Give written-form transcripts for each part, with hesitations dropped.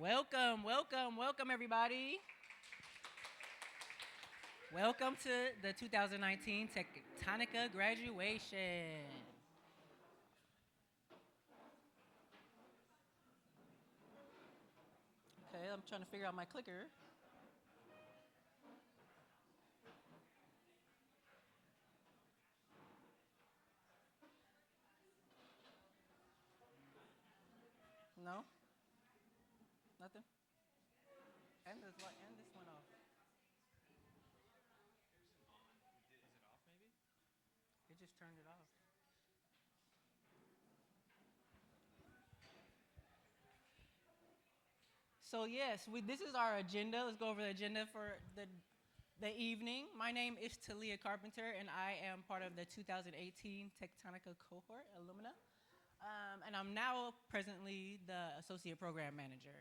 Welcome, welcome, welcome, everybody. Welcome to the 2019 Techtonica graduation. Okay, I'm trying to figure out my clicker. No, nothing. And this went off. It just turned it off. So yes, this is our agenda. Let's go over the agenda for the evening. My name is Talia Carpenter, and I am part of the 2018 Techtonica cohort alumna. And I'm now presently the associate program manager.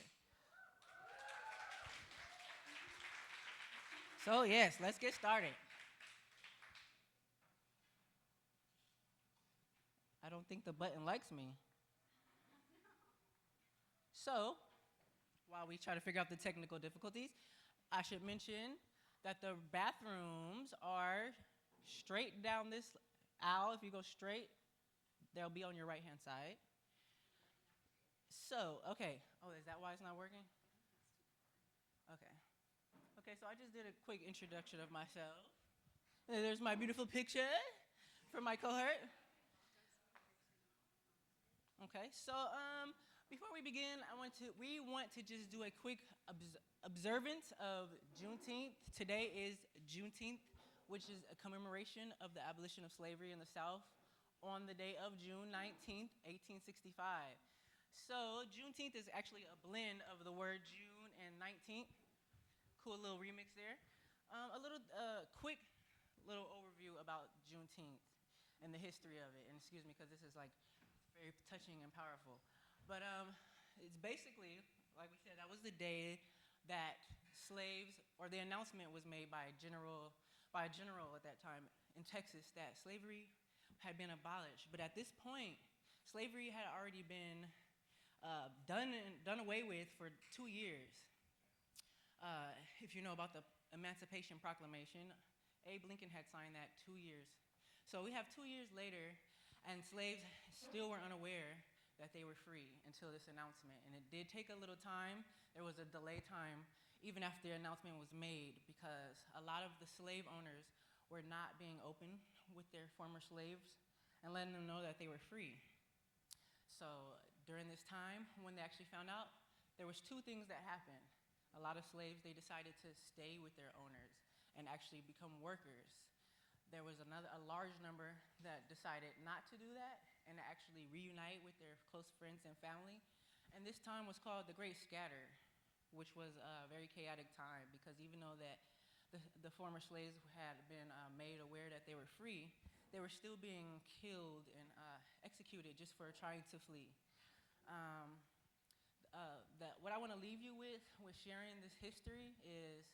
So yes, let's get started. I don't think the button likes me. So, while we try to figure out the technical difficulties, I should mention that the bathrooms are straight down this aisle. If you go straight, they'll be on your right-hand side. So, okay. Oh, is that why it's not working? Okay. Okay, so I just did a quick introduction of myself. And there's my beautiful picture for my cohort. Okay, so before we begin, we want to just do a quick observance of Juneteenth. Today is Juneteenth, which is a commemoration of the abolition of slavery in the South on the day of June 19th, 1865. So Juneteenth is actually a blend of the word June and 19th. Cool little remix there. A little quick little overview about Juneteenth and the history of it. And excuse me, because this is like very touching and powerful. But it's basically, like we said, that was the day that slaves, or the announcement was made by a general at that time in Texas that slavery had been abolished. But at this point, slavery had already been done away with for 2 years. If you know about the Emancipation Proclamation, Abe Lincoln had signed that 2 years. So we have 2 years later, and slaves still were unaware that they were free until this announcement. And it did take a little time. There was a delay time even after the announcement was made, because a lot of the slave owners were not being open with their former slaves and letting them know that they were free. So during this time, when they actually found out, there was two things that happened. A lot of slaves, they decided to stay with their owners and actually become workers. There was a large number that decided not to do that and to actually reunite with their close friends and family. And this time was called the Great Scatter, which was a very chaotic time, because even though that the former slaves had been made aware that they were free, they were still being killed and executed just for trying to flee. What I want to leave you with sharing this history is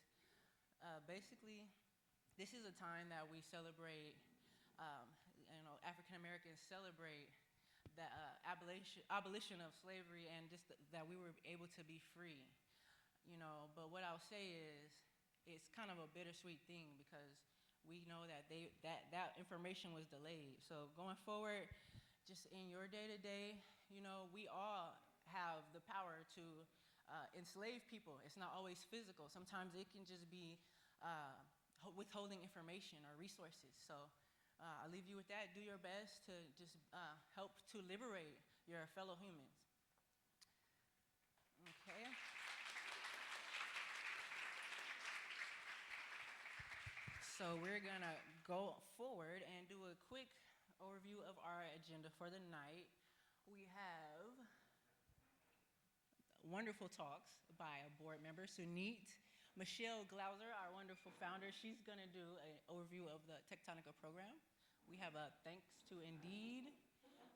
basically, this is a time that we celebrate, African Americans celebrate the abolition of slavery, and just that we were able to be free. But what I'll say is, it's kind of a bittersweet thing, because we know that that information was delayed. So going forward, just in your day-to-day, we all have the power to enslave people. It's not always physical. Sometimes it can just be withholding information or resources. So I'll leave you with that. Do your best to just help to liberate your fellow humans. Okay. So we're gonna go forward and do a quick overview of our agenda for the night. We have wonderful talks by a board member, Sunit. Michelle Glauser, our wonderful founder, she's going to do an overview of the Techtonica program. We have a thanks to Indeed.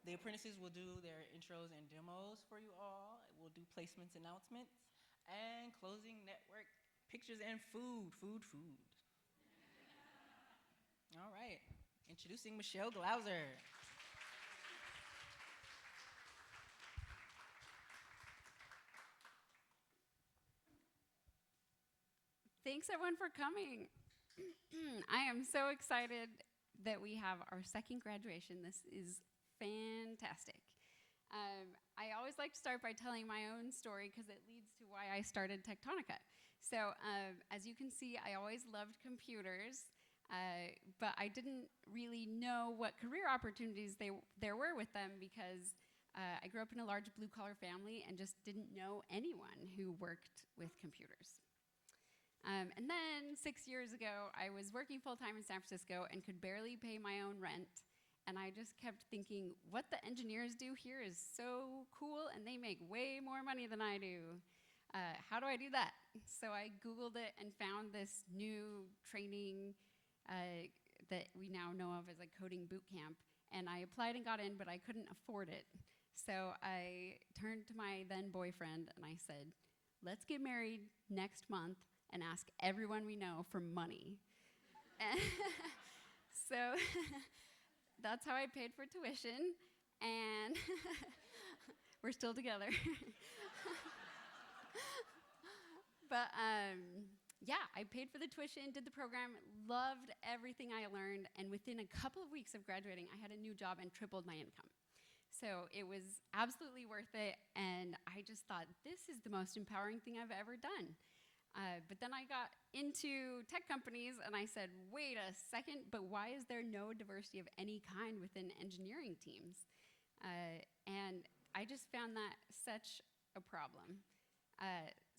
The apprentices will do their intros and demos for you all. We'll do placements, announcements, and closing network pictures and food. All right, introducing Michelle Glauser. Thanks everyone for coming. I am so excited that we have our second graduation. This is fantastic. I always like to start by telling my own story because it leads to why I started Techtonica. So as you can see, I always loved computers, but I didn't really know what career opportunities there were with them because I grew up in a large blue-collar family and just didn't know anyone who worked with computers. And then 6 years ago, I was working full-time in San Francisco and could barely pay my own rent. And I just kept thinking, what the engineers do here is so cool, and they make way more money than I do. How do I do that? So I Googled it and found this new training that we now know of as a coding boot camp. And I applied and got in, but I couldn't afford it. So I turned to my then boyfriend and I said, let's get married next month and ask everyone we know for money. So that's how I paid for tuition, and we're still together. But yeah, I paid for the tuition, did the program, loved everything I learned, and within a couple of weeks of graduating, I had a new job and tripled my income. So it was absolutely worth it, and I just thought, this is the most empowering thing I've ever done. But then I got into tech companies and I said, wait a second, but why is there no diversity of any kind within engineering teams? And I just found that such a problem.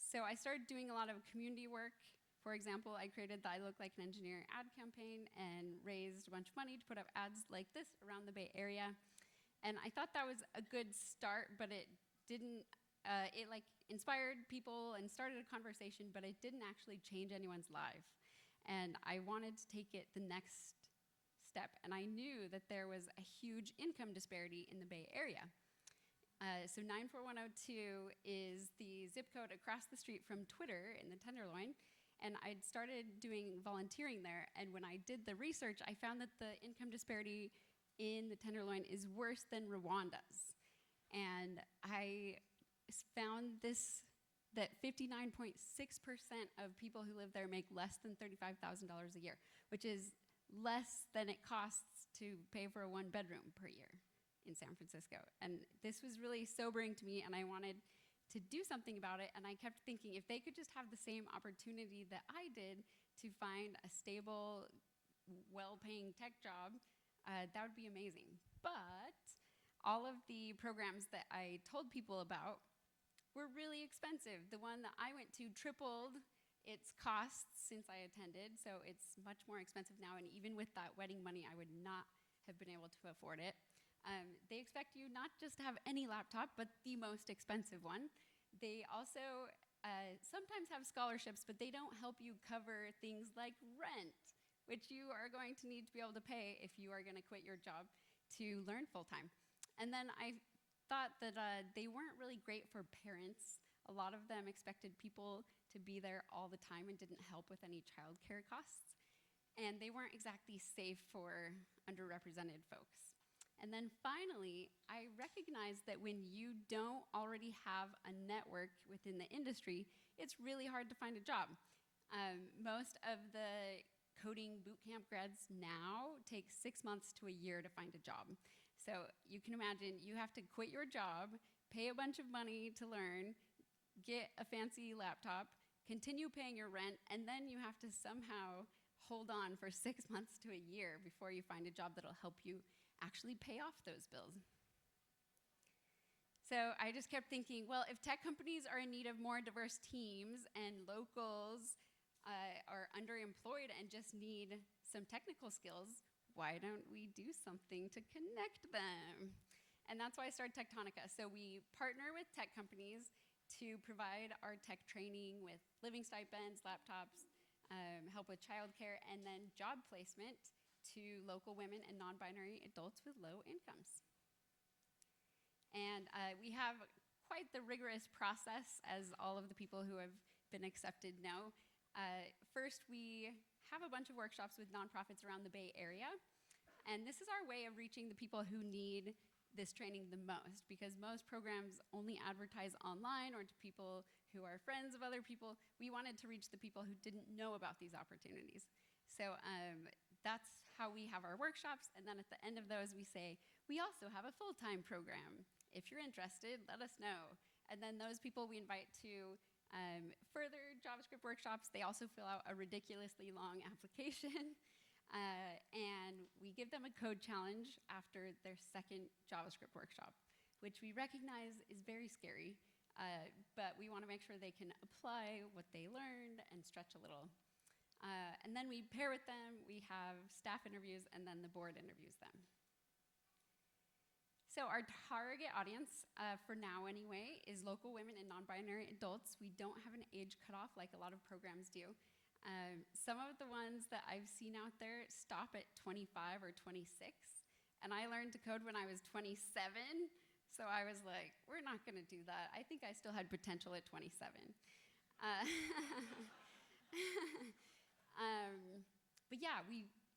So I started doing a lot of community work. For example, I created the I Look Like an Engineer ad campaign and raised a bunch of money to put up ads like this around the Bay Area. And I thought that was a good start, but it didn't, it like inspired people and started a conversation, but it didn't actually change anyone's life. And I wanted to take it the next step. And I knew that there was a huge income disparity in the Bay Area. So 94102 is the zip code across the street from Twitter in the Tenderloin. And I'd started doing volunteering there. And when I did the research, I found that the income disparity in the Tenderloin is worse than Rwanda's. And I found this, that 59.6% of people who live there make less than $35,000 a year, which is less than it costs to pay for a one-bedroom per year in San Francisco. And this was really sobering to me, and I wanted to do something about it. And I kept thinking, if they could just have the same opportunity that I did to find a stable, well-paying tech job, that would be amazing. But all of the programs that I told people about were really expensive. The one that I went to tripled its costs since I attended, so it's much more expensive now, and even with that wedding money, I would not have been able to afford it. They expect you not just to have any laptop, but the most expensive one. They also sometimes have scholarships, but they don't help you cover things like rent, which you are going to need to be able to pay if you are gonna quit your job to learn full-time. And then I thought that they weren't really great for parents. A lot of them expected people to be there all the time and didn't help with any childcare costs. And they weren't exactly safe for underrepresented folks. And then finally, I recognized that when you don't already have a network within the industry, it's really hard to find a job. Most of the coding bootcamp grads now take 6 months to a year to find a job. So you can imagine you have to quit your job, pay a bunch of money to learn, get a fancy laptop, continue paying your rent, and then you have to somehow hold on for 6 months to a year before you find a job that'll help you actually pay off those bills. So I just kept thinking, well, if tech companies are in need of more diverse teams and locals are underemployed and just need some technical skills, why don't we do something to connect them? And that's why I started Techtonica. So we partner with tech companies to provide our tech training with living stipends, laptops, help with childcare, and then job placement to local women and non-binary adults with low incomes. And we have quite the rigorous process, as all of the people who have been accepted know. First, we have a bunch of workshops with nonprofits around the Bay Area. And this is our way of reaching the people who need this training the most, because most programs only advertise online or to people who are friends of other people. We wanted to reach the people who didn't know about these opportunities. So that's how we have our workshops, and then at the end of those we say, we also have a full-time program. If you're interested, let us know. And then those people we invite to further JavaScript workshops. They also fill out a ridiculously long application. And we give them a code challenge after their second JavaScript workshop, which we recognize is very scary, but we want to make sure they can apply what they learned and stretch a little. And then we pair with them, we have staff interviews, and then the board interviews them. So our target audience, for now anyway, is local women and non-binary adults. We don't have an age cutoff like a lot of programs do. Some of the ones that I've seen out there stop at 25 or 26, and I learned to code when I was 27, so I was like, we're not gonna do that. I think I still had potential at 27. But yeah,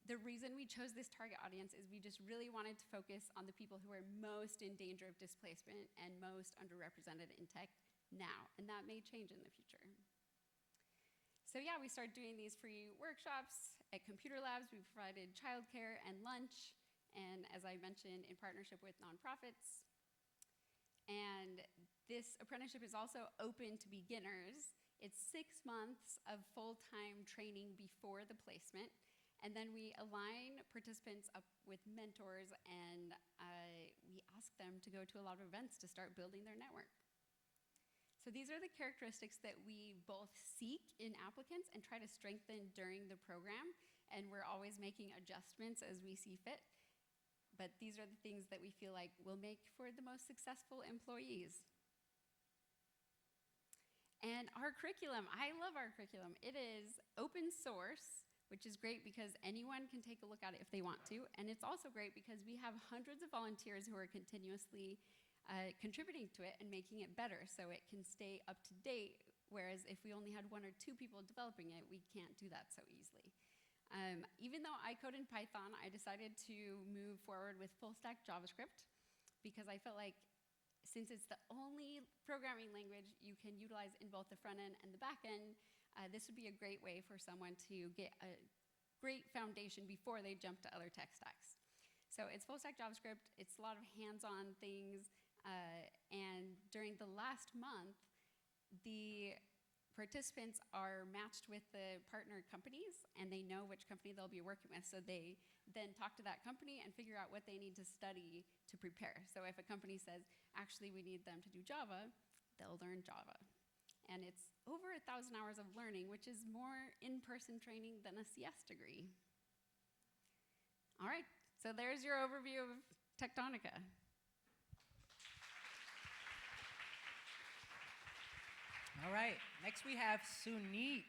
the reason we chose this target audience is we just really wanted to focus on the people who are most in danger of displacement and most underrepresented in tech now, and that may change in the future. So yeah, we started doing these free workshops at computer labs. We provided childcare and lunch, and as I mentioned, in partnership with nonprofits. And this apprenticeship is also open to beginners. It's 6 months of full-time training before the placement. And then we align participants up with mentors, and we ask them to go to a lot of events to start building their network. So these are the characteristics that we both seek in applicants and try to strengthen during the program, and we're always making adjustments as we see fit. But these are the things that we feel like will make for the most successful employees. And our curriculum, I love our curriculum. It is open source, which is great because anyone can take a look at it if they want to. And it's also great because we have hundreds of volunteers who are continuously contributing to it and making it better so it can stay up to date, whereas if we only had 1 or 2 people developing it, we can't do that so easily. Even though I code in Python, I decided to move forward with full stack JavaScript because I felt like since it's the only programming language you can utilize in both the front end and the back end, this would be a great way for someone to get a great foundation before they jump to other tech stacks. So it's full stack JavaScript, it's a lot of hands-on things, and during the last month, the participants are matched with the partner companies, and they know which company they'll be working with, so they then talk to that company and figure out what they need to study to prepare. So if a company says, actually we need them to do Java, they'll learn Java. And it's over 1,000 hours of learning, which is more in-person training than a CS degree. All right, so there's your overview of Techtonica. All right, next we have Sunit.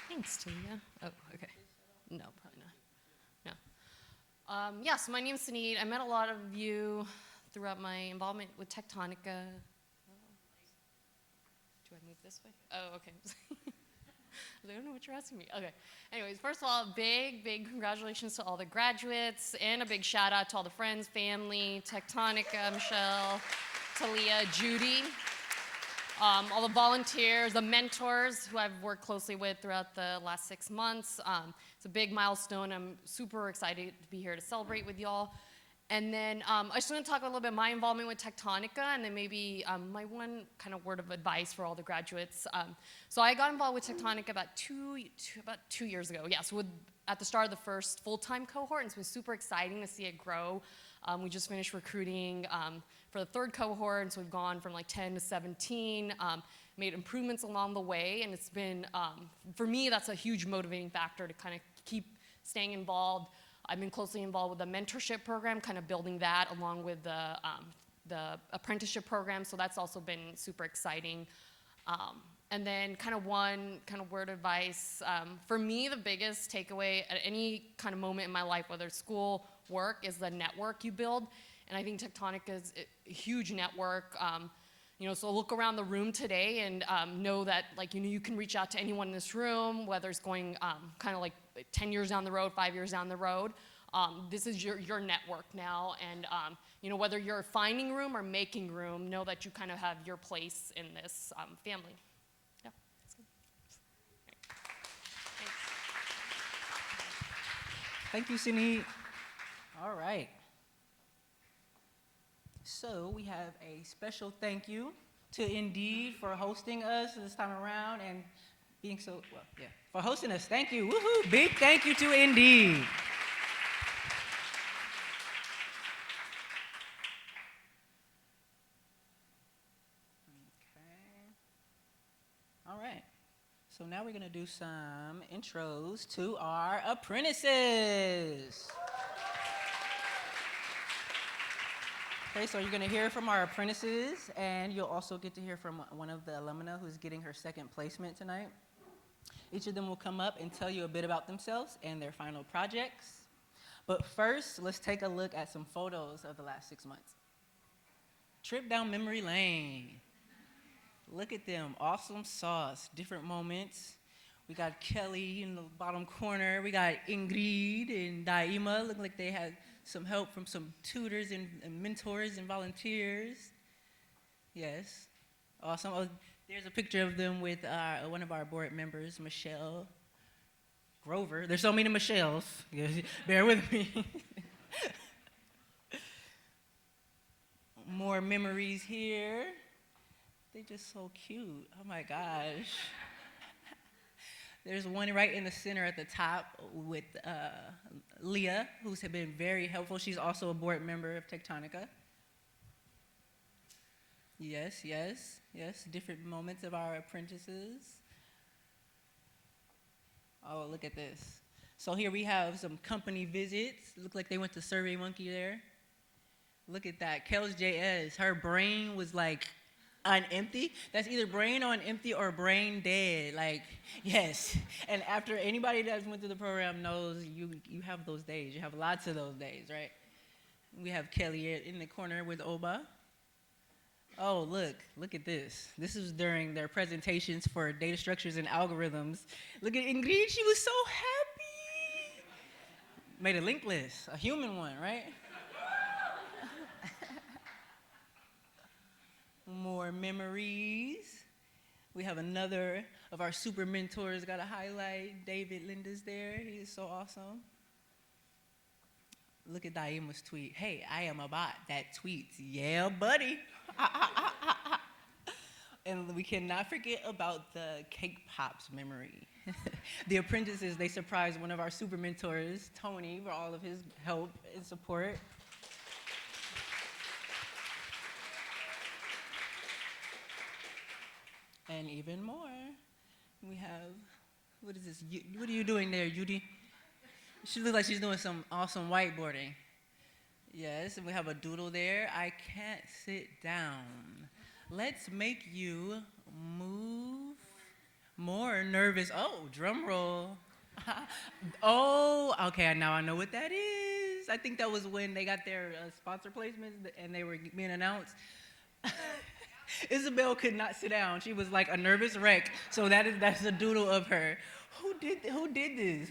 Thanks, Deena. Oh, okay. No, probably not. No. Yes, my name's Sunit. I met a lot of you throughout my involvement with Techtonica. Do I move this way? Oh, okay. I don't know what you're asking me. Okay. Anyways, first of all, big congratulations to all the graduates, and a big shout out to all the friends, family, Techtonica, Michelle, Talia, Judy, all the volunteers, the mentors who I've worked closely with throughout the last 6 months. It's a big milestone. I'm super excited to be here to celebrate with y'all. And then I just want to talk a little bit about my involvement with Techtonica, and then maybe my one kind of word of advice for all the graduates. So I got involved with Techtonica about two years ago. Yeah, so at the start of the first full-time cohort, and it was super exciting to see it grow. We just finished recruiting for the third cohort, and so we've gone from like 10 to 17, made improvements along the way, and it's been, for me, that's a huge motivating factor to kind of keep staying involved. I've been closely involved with the mentorship program, kind of building that along with the apprenticeship program, so that's also been super exciting. And then kind of one kind of word of advice, for me, the biggest takeaway at any kind of moment in my life, whether it's school, work, is the network you build. And I think Techtonica is a huge network. So look around the room today and know that you can reach out to anyone in this room, whether it's going kind of like 10 years down the road, 5 years down the road. This is your network now, and whether you're finding room or making room, know that you kind of have your place in this family. Yeah, that's good. Thanks. Thank you, Sini. All right. So we have a special thank you to Indeed for hosting us this time around and being so, well, yeah, for hosting us. Thank you. Woohoo! Big thank you to Indeed. Okay. All right. So now we're going to do some intros to our apprentices. Okay, so you're going to hear from our apprentices, and you'll also get to hear from one of the alumna who's getting her second placement tonight. Each of them will come up and tell you a bit about themselves and their final projects. But first, let's take a look at some photos of the last 6 months. Trip down memory lane. Look at them, awesome sauce, different moments. We got Kelly in the bottom corner. We got Ingrid and Deena. Look like they had some help from some tutors and mentors and volunteers. Yes, awesome. Oh, there's a picture of them with one of our board members, Michelle Grover. There's so many Michelles. Bear with me. More memories here. They're just so cute. Oh my gosh. There's one right in the center at the top with Leah, who's been very helpful. She's also a board member of Techtonica. Yes, yes, yes, different moments of our apprentices. Oh, look at this. So here we have some company visits. Look like they went to Survey Monkey there. Look at that. Kels JS, her brain was like on empty. That's either brain on empty or brain dead. Like, yes. And after anybody that's went through the program knows you have those days. You have lots of those days, right? We have Kelly in the corner with Oba. Oh, look at this. This is during their presentations for data structures and algorithms. Look at Ingrid, she was so happy. Made a linked list, a human one, right? More memories. We have another of our super mentors, got a highlight. David Linda's there, he is so awesome. Look at Daima's tweet. Hey, I am a bot that tweets. Yeah, buddy. And we cannot forget about the cake pops memory. The apprentices, they surprised one of our super mentors, Tony, for all of his help and support. And even more, we have, what is this? What are you doing there, Judy? She looks like she's doing some awesome whiteboarding. Yes, and we have a doodle there. I can't sit down. Let's make you move more nervous. Oh, drum roll. Oh, okay, now I know what that is. I think that was when they got their sponsor placements and they were being announced. Isabelle could not sit down. She was like a nervous wreck. So that's a doodle of her. Who did this?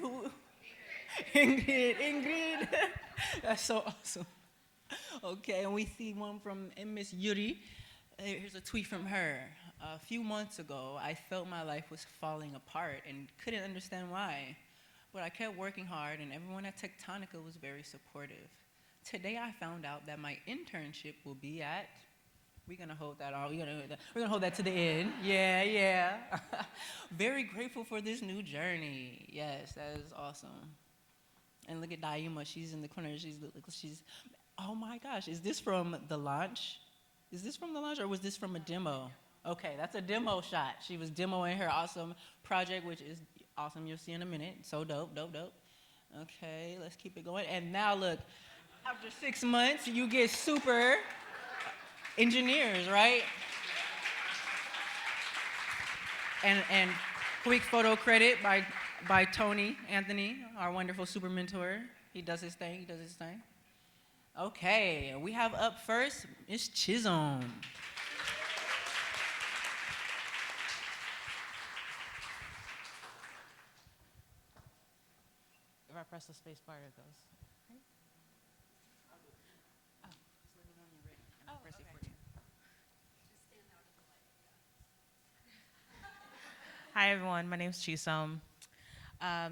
Ingrid. That's so awesome. Okay, and we see one from Miss Yuri. Here's a tweet from her. A few months ago, I felt my life was falling apart and couldn't understand why. But I kept working hard, and everyone at Techtonica was very supportive. Today, I found out that my internship will be at. We're gonna hold that on. We're gonna hold that to the end. Yeah. Very grateful for this new journey. Yes, that is awesome. And look at Deena. She's in the corner. She's. Oh my gosh! Is this from the launch? Is this from the launch, or was this from a demo? Okay, that's a demo shot. She was demoing her awesome project, which is awesome. You'll see in a minute. So dope. Okay, let's keep it going. And now look, after 6 months, you get super engineers, right? And quick photo credit by Tony Anthony, our wonderful super mentor. He does his thing. Okay, we have up first Miss Chisholm. If I press the space bar, it goes. everyone. My name is Chisom.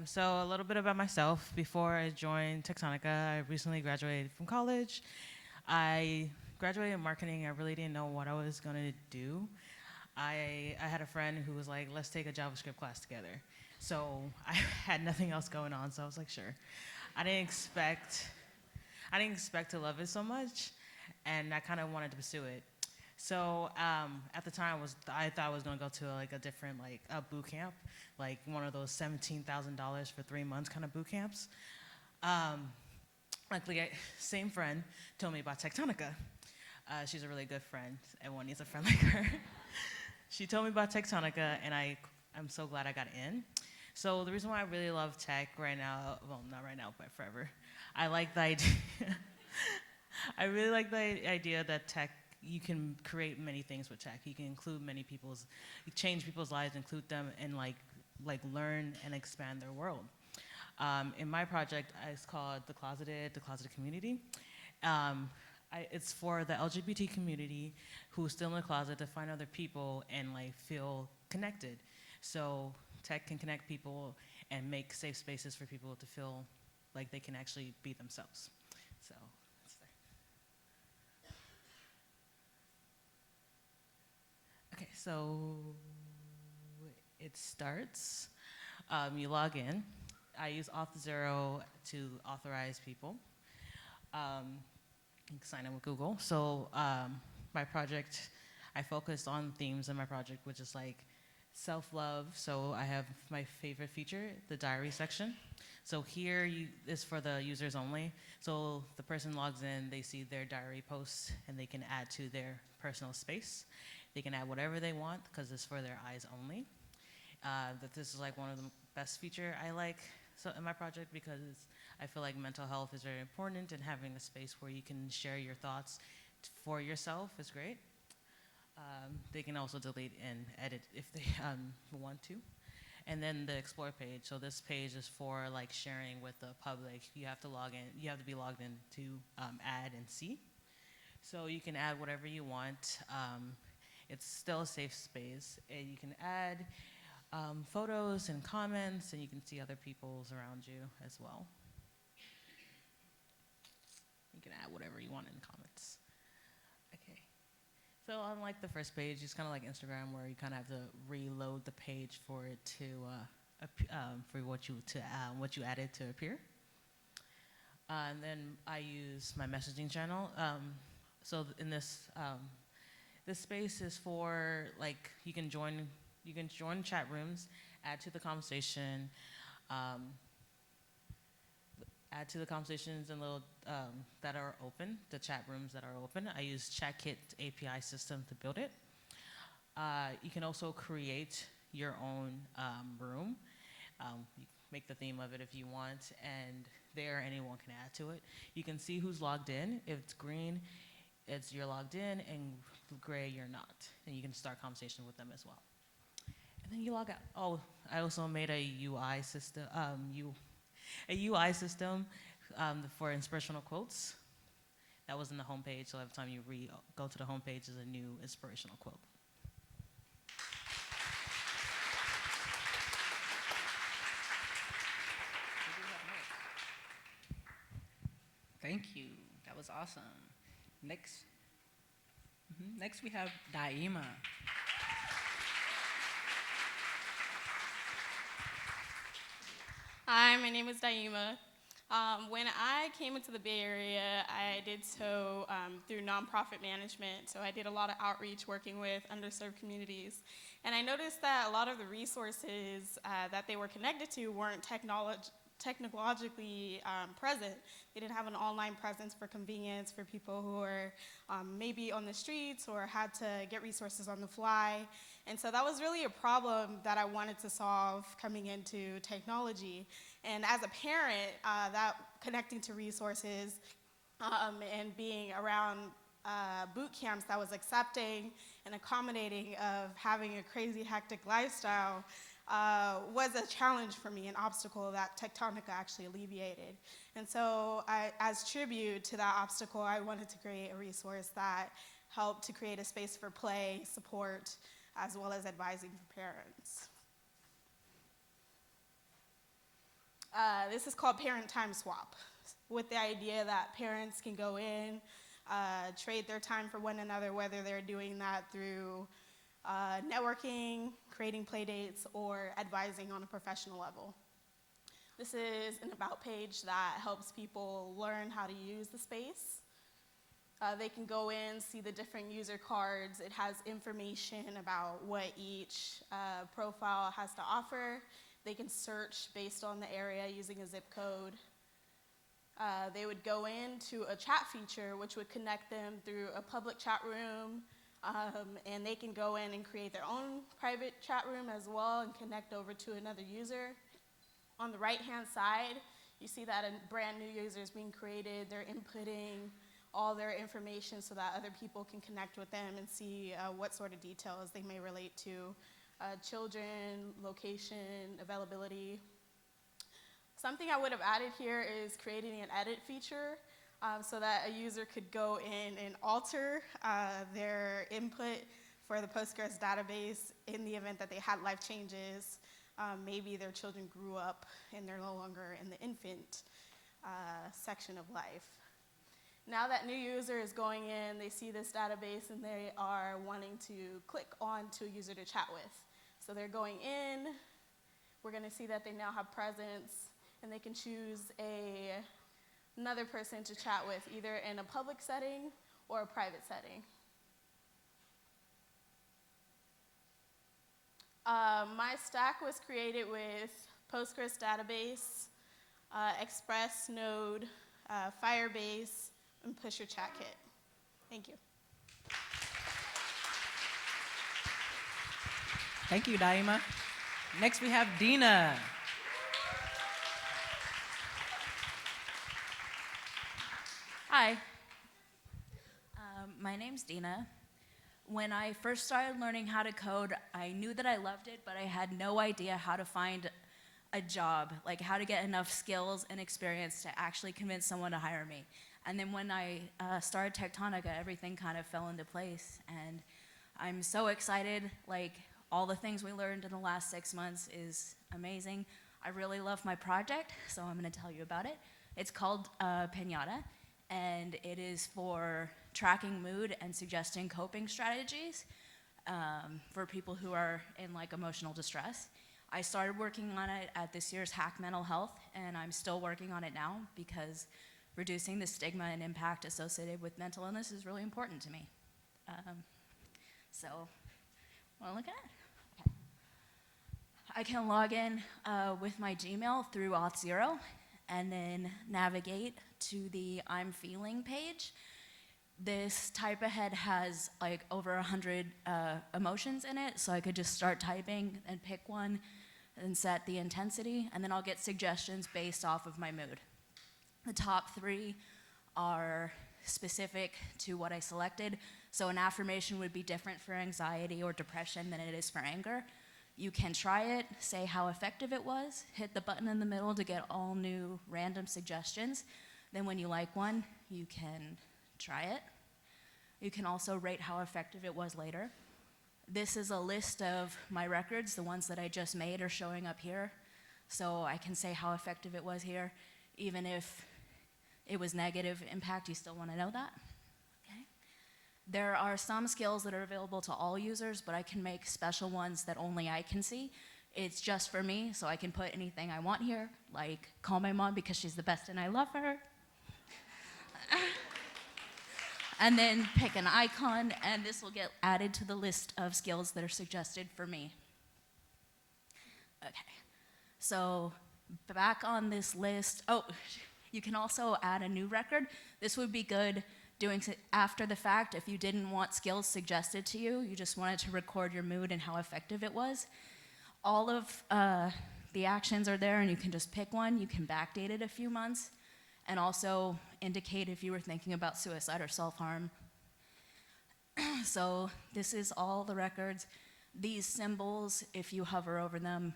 So a little bit about myself. Before I joined Techtonica, I recently graduated from college. I graduated in marketing. I really didn't know what I was going to do. I had a friend who was like, let's take a JavaScript class together. So I had nothing else going on, so I was like, sure. I didn't expect to love it so much, and I kind of wanted to pursue it. So at the time, I thought I was going to go to like a different a boot camp, like one of those $17,000 for 3 months kind of boot camps. Luckily, same friend told me about Techtonica. She's a really good friend. Everyone needs a friend like her. She told me about Techtonica, and I'm so glad I got in. So the reason why I really love tech right now, well, not right now, but forever, I like the idea. I really like the idea that tech, you can create many things with tech. You can include change people's lives, include them, and like learn and expand their world. In my project, it's called The Closeted Community. It's for the LGBT community who's still in the closet to find other people and feel connected. So tech can connect people and make safe spaces for people to feel like they can actually be themselves. So. Okay, so it starts. You log in. I use Auth0 to authorize people. You can sign in with Google. So my project, I focused on themes in my project, which is self-love. So I have my favorite feature, the diary section. So here is for the users only. So the person logs in, they see their diary posts, and they can add to their personal space. They can add whatever they want because it's for their eyes only. That this is one of the best feature I like in my project because I feel like mental health is very important, and having a space where you can share your thoughts for yourself is great. They can also delete and edit if they want to. And then the explore page. So this page is for sharing with the public. You have to log in. You have to be logged in to add and see. So you can add whatever you want. It's still a safe space. And you can add photos and comments, and you can see other people's around you as well. You can add whatever you want in the comments. Okay. So unlike the first page, it's kind of like Instagram, where you kind of have to reload the page for it to for what you added to appear. And then I use my messaging channel. So in this this space is for you can join chat rooms, add to the conversation, add to the conversations and little that are open, the chat rooms that are open. I use ChatKit API system to build it. You can also create your own room. You make the theme of it if you want, and there anyone can add to it. You can see who's logged in. If it's green, you're logged in, and gray, you're not. And you can start conversation with them as well. And then you log out. Oh, I also made a UI system. A UI system for inspirational quotes. That was in the homepage, so every time you go to the homepage, there's a new inspirational quote. Thank you. That was awesome. Next we have Deena. Hi, my name is Deena. When I came into the Bay Area, I did so through nonprofit management. So I did a lot of outreach working with underserved communities. And I noticed that a lot of the resources that they were connected to weren't technologically present. They didn't have an online presence for convenience for people who were maybe on the streets or had to get resources on the fly. And so that was really a problem that I wanted to solve coming into technology. And as a parent, that connecting to resources and being around boot camps that was accepting and accommodating of having a crazy, hectic lifestyle was a challenge for me, an obstacle that Techtonica actually alleviated. And so as tribute to that obstacle, I wanted to create a resource that helped to create a space for play, support, as well as advising for parents. This is called Parent Time Swap, with the idea that parents can go in, trade their time for one another, whether they're doing that through networking, creating play dates, or advising on a professional level. This is an about page that helps people learn how to use the space. They can go in, see the different user cards. It has information about what each profile has to offer. They can search based on the area using a zip code. They would go into a chat feature, which would connect them through a public chat room, and they can go in and create their own private chat room as well and connect over to another user. On the right-hand side, you see that a brand new user is being created. They're inputting all their information so that other people can connect with them and see what sort of details they may relate to. Children, location, availability. Something I would have added here is creating an edit feature so that a user could go in and alter their input for the Postgres database in the event that they had life changes. Maybe their children grew up and they're no longer in the infant section of life. Now that new user is going in, they see this database and they are wanting to click on to a user to chat with. So they're going in, we're gonna see that they now have presence, and they can choose another person to chat with, either in a public setting or a private setting. My stack was created with Postgres database, Express Node, Firebase, and Push Your Chat Kit. Thank you. Thank you, Daima. Next we have Deena. Hi. My name's Deena. When I first started learning how to code, I knew that I loved it, but I had no idea how to find a job, like how to get enough skills and experience to actually convince someone to hire me. And then when I started Techtonica, everything kind of fell into place. And I'm so excited, like all the things we learned in the last 6 months is amazing. I really love my project, so I'm gonna tell you about it. It's called Pinata, and it is for tracking mood and suggesting coping strategies for people who are in like emotional distress. I started working on it at this year's Hack Mental Health, and I'm still working on it now because reducing the stigma and impact associated with mental illness is really important to me. So, wanna look at it? Okay. I can log in with my Gmail through Auth0 and then navigate to the I'm Feeling page. This type ahead has like over 100 emotions in it, so I could just start typing and pick one and set the intensity, and then I'll get suggestions based off of my mood. The top 3 are specific to what I selected, so an affirmation would be different for anxiety or depression than it is for anger. You can try it, say how effective it was, hit the button in the middle to get all new random suggestions. Then when you like one, you can try it. You can also rate how effective it was later. This is a list of my records. The ones that I just made are showing up here. So I can say how effective it was here. Even if it was negative impact, you still want to know that. Okay. There are some skills that are available to all users, but I can make special ones that only I can see. It's just for me, so I can put anything I want here, like call my mom because she's the best and I love her. And then pick an icon, and this will get added to the list of skills that are suggested for me. Okay, so back on this list, oh, you can also add a new record. This would be good doing after the fact if you didn't want skills suggested to you, you just wanted to record your mood and how effective it was. All of the actions are there, and you can just pick one. You can backdate it a few months, and also indicate if you were thinking about suicide or self-harm. So this is all the records. These symbols, if you hover over them,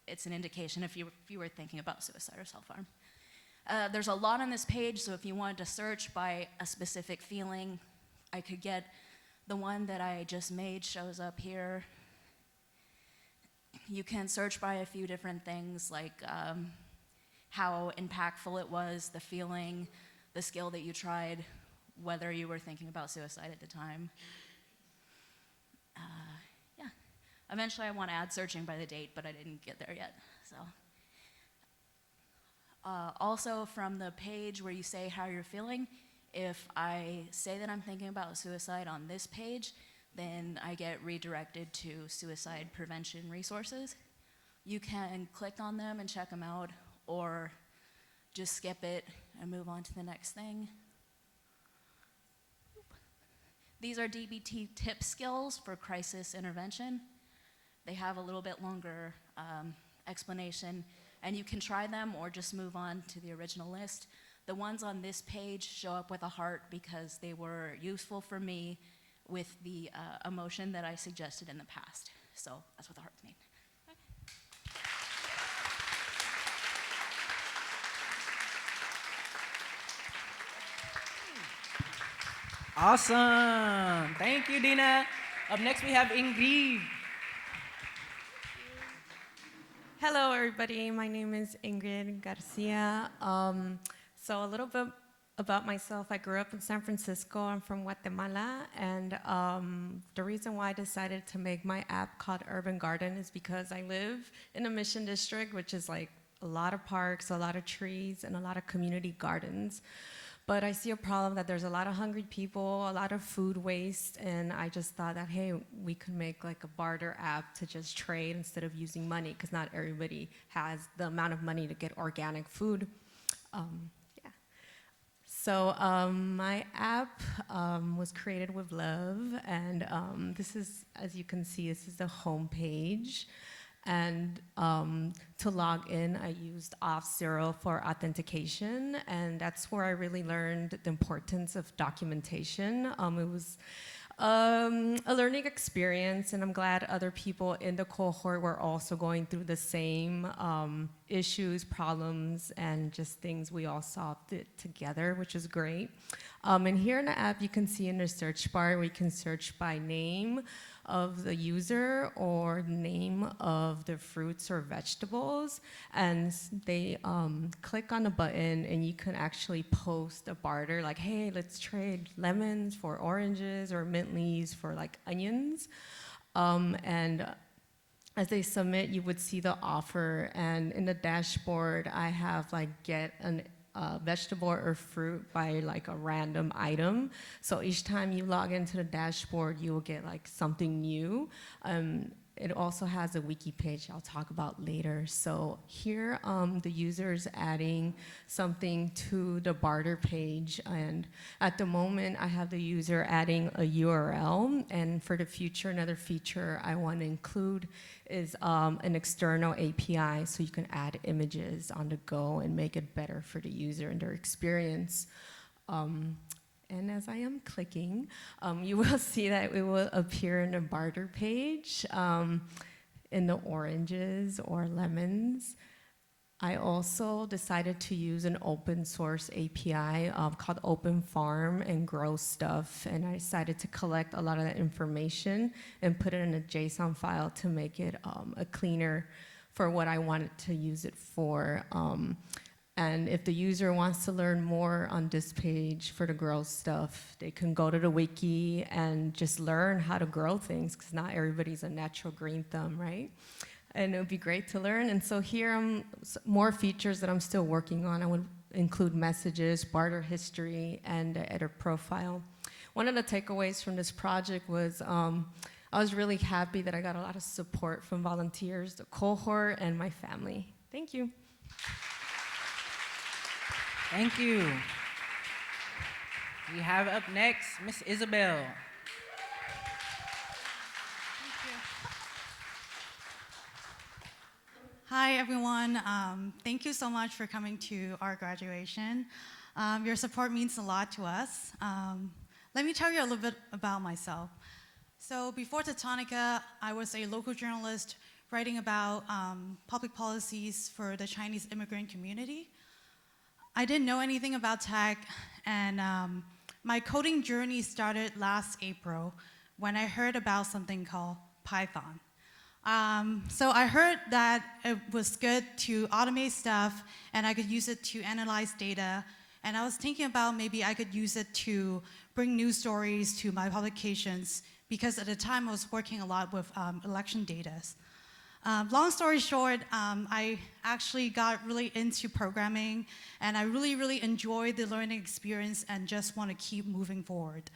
it's an indication if you were thinking about suicide or self-harm. There's a lot on this page, so if you wanted to search by a specific feeling, I could get the one that I just made shows up here. You can search by a few different things like how impactful it was, the feeling, the skill that you tried, whether you were thinking about suicide at the time. Yeah. Eventually I want to add searching by the date, but I didn't get there yet, so. Also from the page where you say how you're feeling, if I say that I'm thinking about suicide on this page, then I get redirected to suicide prevention resources. You can click on them and check them out, or just skip it and move on to the next thing. These are DBT tip skills for crisis intervention. They have a little bit longer explanation, and you can try them or just move on to the original list. The ones on this page show up with a heart because they were useful for me with the emotion that I suggested in the past. So that's what the hearts mean. Awesome. Thank you, Deena. Up next, we have Ingrid. Hello, everybody. My name is Ingrid and Garcia. So a little bit about myself. I grew up in San Francisco. I'm from Guatemala. And the reason why I decided to make my app called Urban Garden is because I live in a mission district, which is like a lot of parks, a lot of trees, and a lot of community gardens. But I see a problem that there's a lot of hungry people, a lot of food waste, and I just thought that, hey, we could make like a barter app to just trade instead of using money, because not everybody has the amount of money to get organic food. Yeah. So my app was created with love, and this is, as you can see, this is the home page. And to log in, I used Auth0 for authentication, and that's where I really learned the importance of documentation. It was a learning experience, and I'm glad other people in the cohort were also going through the same issues, problems, and just things we all solved it together, which is great. And here in the app, you can see in the search bar, we can search by name of the user or name of the fruits or vegetables, and they click on the button and you can actually post a barter like, hey, let's trade lemons for oranges or mint leaves for like onions. And as they submit, you would see the offer, and in the dashboard I have like get an vegetable or fruit by like a random item. So each time you log into the dashboard, you will get like something new. It also has a wiki page I'll talk about later. So here the user is adding something to the barter page, and at the moment I have the user adding a URL, and for the future, another feature I want to include is an external API, so you can add images on the go and make it better for the user and their experience. And as I am clicking, you will see that it will appear in the barter page in the oranges or lemons. I also decided to use an open source API called Open Farm and Grow Stuff, and I decided to collect a lot of that information and put it in a JSON file to make it a cleaner for what I wanted to use it for. And if the user wants to learn more on this page for the grow stuff, they can go to the wiki and just learn how to grow things, because not everybody's a natural green thumb, right? And it would be great to learn. And so here are more features that I'm still working on. I would include messages, barter history, and the editor profile. One of the takeaways from this project was I was really happy that I got a lot of support from volunteers, the cohort, and my family. Thank you. Thank you. We have up next Miss Isabelle. Hi, everyone. Thank you so much for coming to our graduation. Your support means a lot to us. Let me tell you a little bit about myself. So before Techtonica, I was a local journalist writing about public policies for the Chinese immigrant community. I didn't know anything about tech, and my coding journey started last April when I heard about something called Python. So I heard that it was good to automate stuff and I could use it to analyze data. And I was thinking about maybe I could use it to bring news stories to my publications because at the time I was working a lot with election data. Long story short, I actually got really into programming and I really, really enjoyed the learning experience and just want to keep moving forward.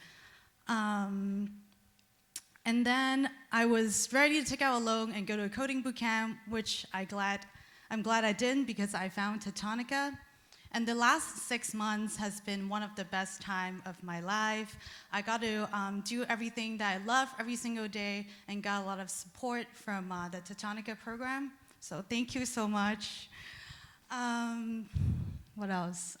And then I was ready to take out a loan and go to a coding bootcamp, which I'm glad I didn't because I found Techtonica. And the last 6 months has been one of the best time of my life. I got to do everything that I love every single day and got a lot of support from the Techtonica program. So thank you so much. What else?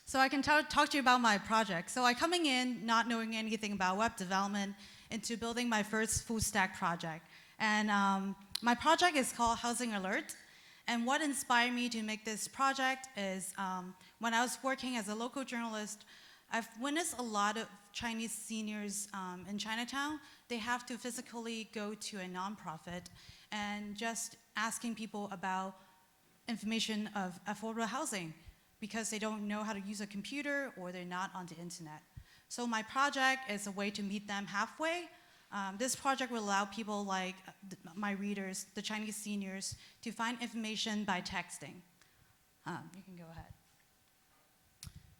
So I can talk to you about my project. So I'm coming in not knowing anything about web development into building my first full stack project. And my project is called Housing Alert. And what inspired me to make this project is when I was working as a local journalist, I've witnessed a lot of Chinese seniors in Chinatown. They have to physically go to a nonprofit and just asking people about information of affordable housing because they don't know how to use a computer or they're not on the internet. So my project is a way to meet them halfway. This project will allow people like my readers, the Chinese seniors, to find information by texting. You can go ahead.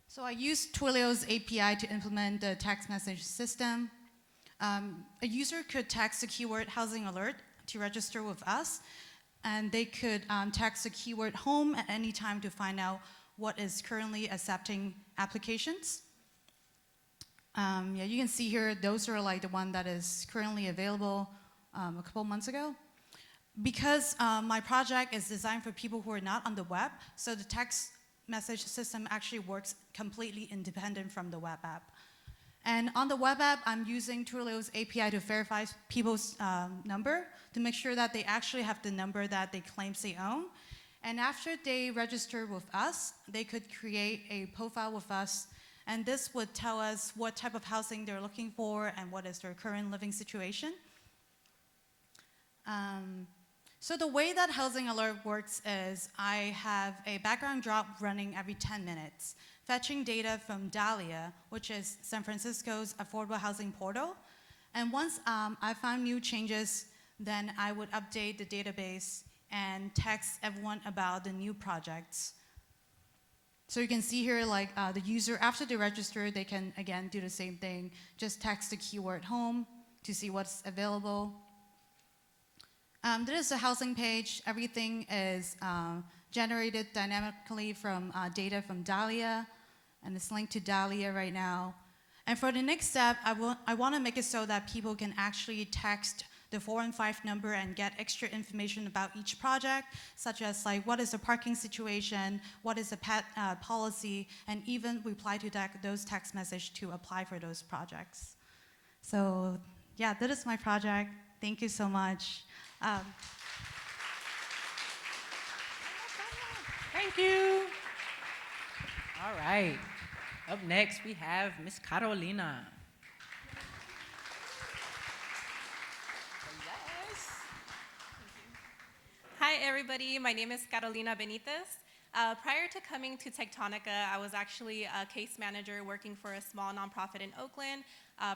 So I used Twilio's API to implement the text message system. A user could text the keyword housing alert to register with us, and they could text the keyword home at any time to find out what is currently accepting applications. Yeah, you can see here, those are like the one that is currently available a couple months ago. Because my project is designed for people who are not on the web, so the text message system actually works completely independent from the web app. And on the web app, I'm using Twilio's API to verify people's number to make sure that they actually have the number that they claim they own. And after they register with us, they could create a profile with us, and this would tell us what type of housing they're looking for and what is their current living situation. So the way that Housing Alert works is I have a background job running every 10 minutes, fetching data from Dahlia, which is San Francisco's affordable housing portal. And once I found new changes, then I would update the database and text everyone about the new projects. So you can see here, like the user, after they register, they can again do the same thing, just text the keyword home to see what's available. This is the housing page. Everything is generated dynamically from data from Dahlia, and it's linked to Dahlia right now. And for the next step, I want to make it so that people can actually text the 415 number and get extra information about each project, such as like what is the parking situation, what is the pet policy, and even reply to those text messages to apply for those projects. So yeah, that is my project. Thank you so much. Thank you. All right. Up next, we have Miss Carolina. Hi, everybody. My name is Carolina Benitez. Prior to coming to Techtonica, I was actually a case manager working for a small nonprofit in Oakland,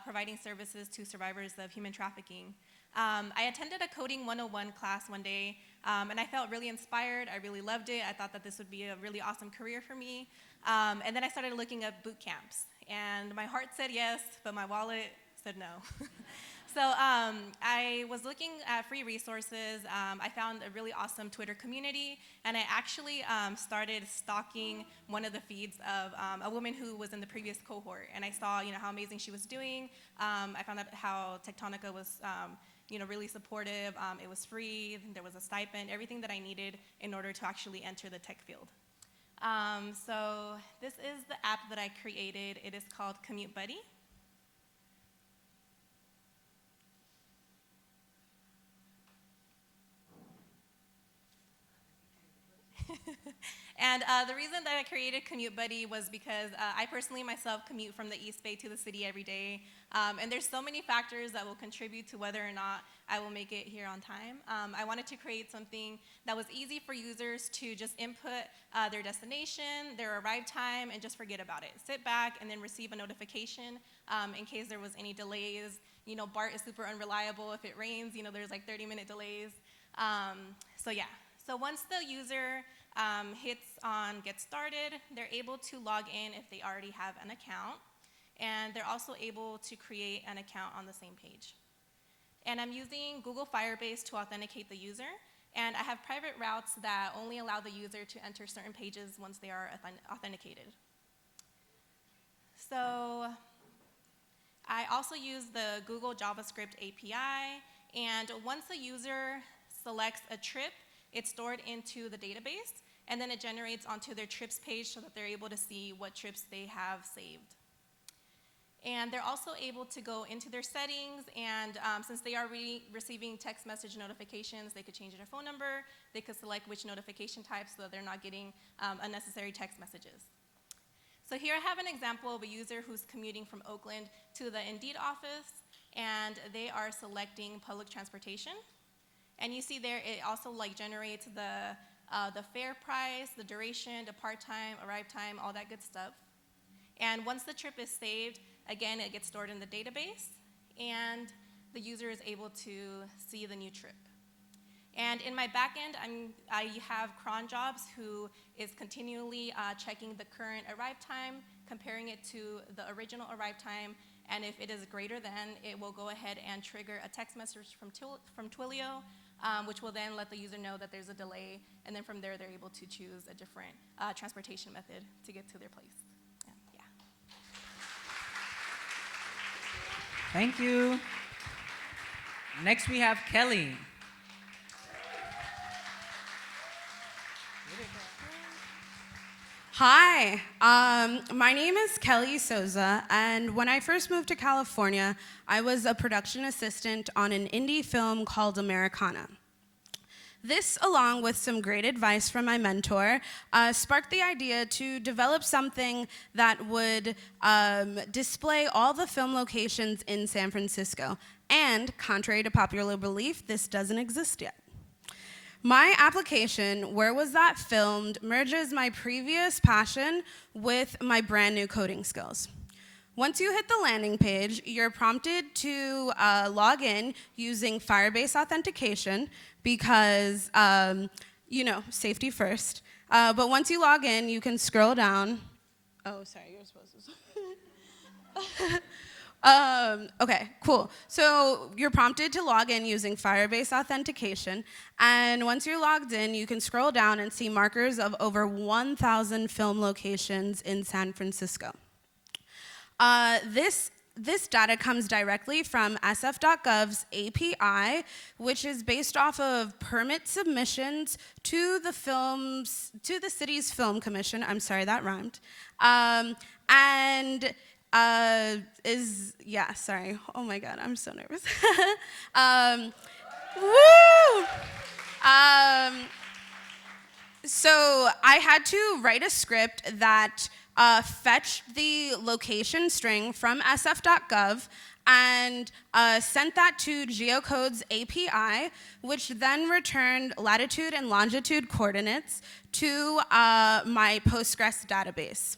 providing services to survivors of human trafficking. I attended a Coding 101 class one day, and I felt really inspired. I really loved it. I thought that this would be a really awesome career for me. And then I started looking up boot camps, and my heart said yes, but my wallet said no. So I was looking at free resources. I found a really awesome Twitter community, and I actually started stalking one of the feeds of a woman who was in the previous cohort, and I saw, how amazing she was doing. I found out how Techtonica was, really supportive. It was free. There was a stipend, everything that I needed in order to actually enter the tech field. So this is the app that I created. It is called Commute Buddy. And the reason that I created Commute Buddy was because I personally myself commute from the East Bay to the city every day. And there's so many factors that will contribute to whether or not I will make it here on time. I wanted to create something that was easy for users to just input their destination, their arrive time, and just forget about it. Sit back and then receive a notification in case there was any delays. You know, BART is super unreliable. If it rains, you know, there's like 30-minute delays. So yeah, so once the user hits on Get Started, they're able to log in if they already have an account, and they're also able to create an account on the same page. And I'm using Google Firebase to authenticate the user, and I have private routes that only allow the user to enter certain pages once they are authenticated. So I also use the Google JavaScript API, and once a user selects a trip, it's stored into the database, and then it generates onto their trips page so that they're able to see what trips they have saved. And they're also able to go into their settings, and since they are receiving text message notifications, they could change their phone number, they could select which notification type so that they're not getting unnecessary text messages. So here I have an example of a user who's commuting from Oakland to the Indeed office, and they are selecting public transportation. And you see there, it also like generates the fare price, the duration, depart time, arrive time, all that good stuff. And once the trip is saved, again, it gets stored in the database, and the user is able to see the new trip. And in my backend, I have cron jobs who is continually checking the current arrive time, comparing it to the original arrive time, and if it is greater than, it will go ahead and trigger a text message from Twilio, which will then let the user know that there's a delay, and then from there, they're able to choose a different transportation method to get to their place. Yeah. Thank you. Next, we have Kelly. Hi, my name is Kelly Sousa, and when I first moved to California, I was a production assistant on an indie film called Americana. This, along with some great advice from my mentor, sparked the idea to develop something that would display all the film locations in San Francisco. And, contrary to popular belief, this doesn't exist yet. My application, Where Was That Filmed, merges my previous passion with my brand new coding skills. Once you hit the landing page, you're prompted to log in using Firebase authentication because, you know, safety first. But once you log in, you can scroll down. Oh, sorry, you're supposed to. Okay, cool. So you're prompted to log in using Firebase authentication, and once you're logged in, you can scroll down and see markers of over 1,000 film locations in San Francisco. This data comes directly from sf.gov's API, which is based off of permit submissions to the city's film commission. I'm sorry, that rhymed. Sorry. Oh my God, I'm so nervous. Woo! So I had to write a script that fetched the location string from sf.gov and sent that to Geocode's API, which then returned latitude and longitude coordinates to my Postgres database.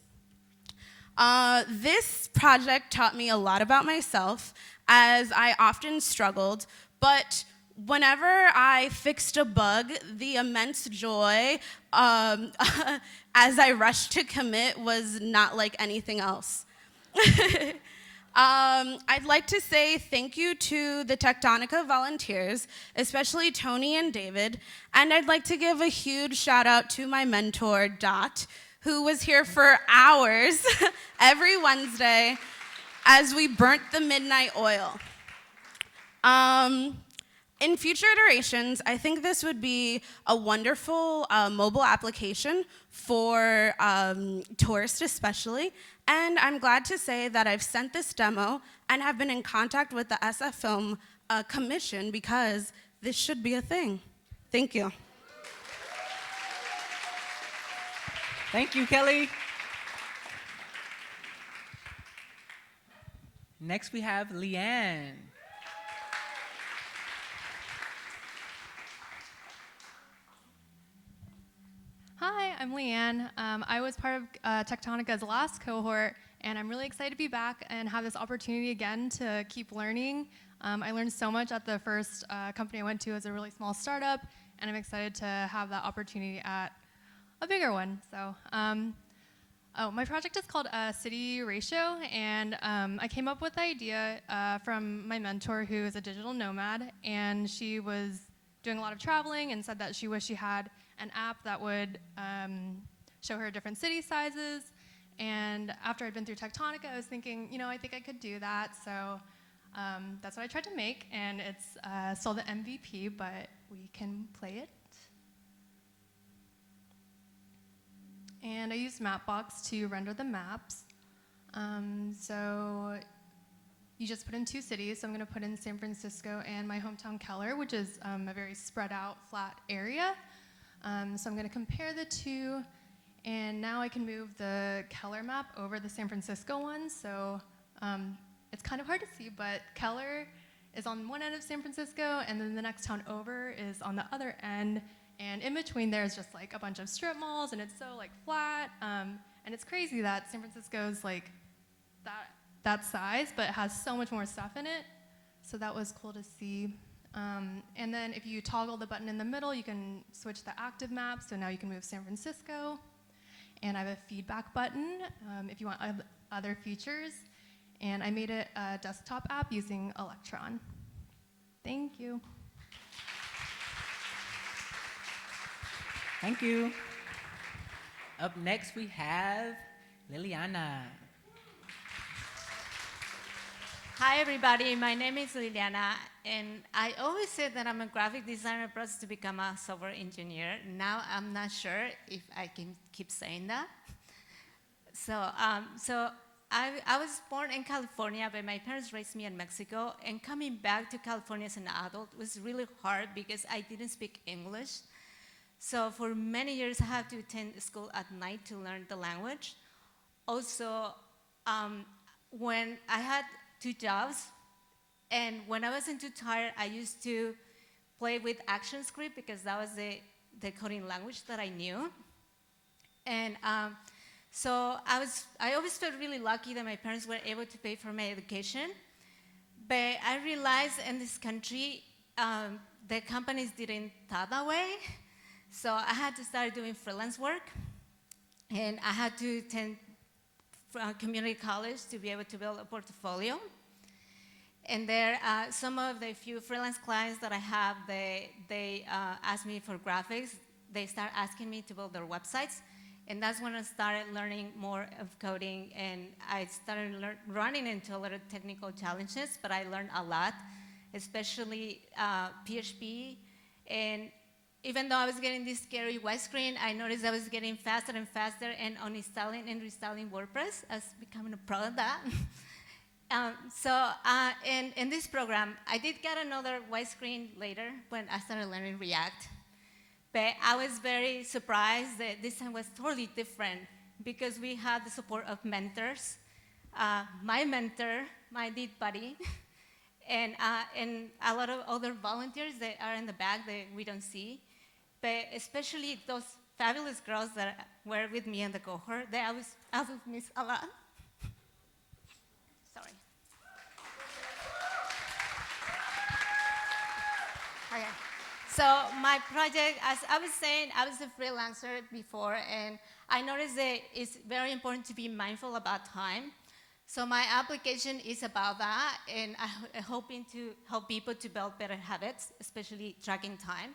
This project taught me a lot about myself, as I often struggled, but whenever I fixed a bug, the immense joy as I rushed to commit was not like anything else. I'd like to say thank you to the Techtonica volunteers, especially Tony and David, and I'd like to give a huge shout out to my mentor, Dot, who was here for hours every Wednesday as we burnt the midnight oil. In future iterations, I think this would be a wonderful mobile application for tourists especially, and I'm glad to say that I've sent this demo and have been in contact with the SF Film Commission because this should be a thing. Thank you. Thank you, Kelly. Next, we have Leann. Hi, I'm Leann. I was part of Techtonica's last cohort, and I'm really excited to be back and have this opportunity again to keep learning. I learned so much at the first company I went to as a really small startup, and I'm excited to have that opportunity at a bigger one. So, my project is called City Ratio, and I came up with the idea from my mentor, who is a digital nomad, and she was doing a lot of traveling and said that she wished she had an app that would show her different city sizes. And after I'd been through Techtonica, I was thinking, I think I could do that. So that's what I tried to make, and it's still the MVP, but we can play it. And I used Mapbox to render the maps. So you just put in 2 cities. So I'm going to put in San Francisco and my hometown Keller, which is a very spread out, flat area. So I'm going to compare the 2. And now I can move the Keller map over the San Francisco one. So it's kind of hard to see, but Keller is on one end of San Francisco, and then the next town over is on the other end. And in between there's just like a bunch of strip malls, and it's so like flat. And it's crazy that San Francisco is like that size, but it has so much more stuff in it. So that was cool to see. And then if you toggle the button in the middle, you can switch the active map. So now you can move San Francisco. And I have a feedback button if you want other features. And I made it a desktop app using Electron. Thank you. Thank you. Up next, we have Liliana. Hi, everybody. My name is Liliana, and I always said that I'm a graphic designer process to become a software engineer. Now I'm not sure if I can keep saying that. So I was born in California, but my parents raised me in Mexico, and coming back to California as an adult was really hard because I didn't speak English. So for many years, I had to attend school at night to learn the language. Also, when I had 2 jobs, and when I wasn't too tired, I used to play with ActionScript because that was the coding language that I knew. And so I always felt really lucky that my parents were able to pay for my education. But I realized in this country, the companies didn't thought that way. So I had to start doing freelance work, and I had to attend community college to be able to build a portfolio. And there, some of the few freelance clients that I have, they ask me for graphics. They start asking me to build their websites. And that's when I started learning more of coding, and I started running into a lot of technical challenges, but I learned a lot, especially PHP. And even though I was getting this scary widescreen, I noticed I was getting faster and faster, and uninstalling and reinstalling WordPress. I was becoming a pro at that. In this program, I did get another widescreen later when I started learning React. But I was very surprised that this time was totally different because we had the support of mentors. My mentor, my lead buddy, and a lot of other volunteers that are in the back that we don't see. But especially those fabulous girls that were with me in the cohort, that I will miss a lot. Sorry. Okay. So my project, as I was saying, I was a freelancer before, and I noticed that it's very important to be mindful about time. So my application is about that, and I'm hoping to help people to build better habits, especially tracking time.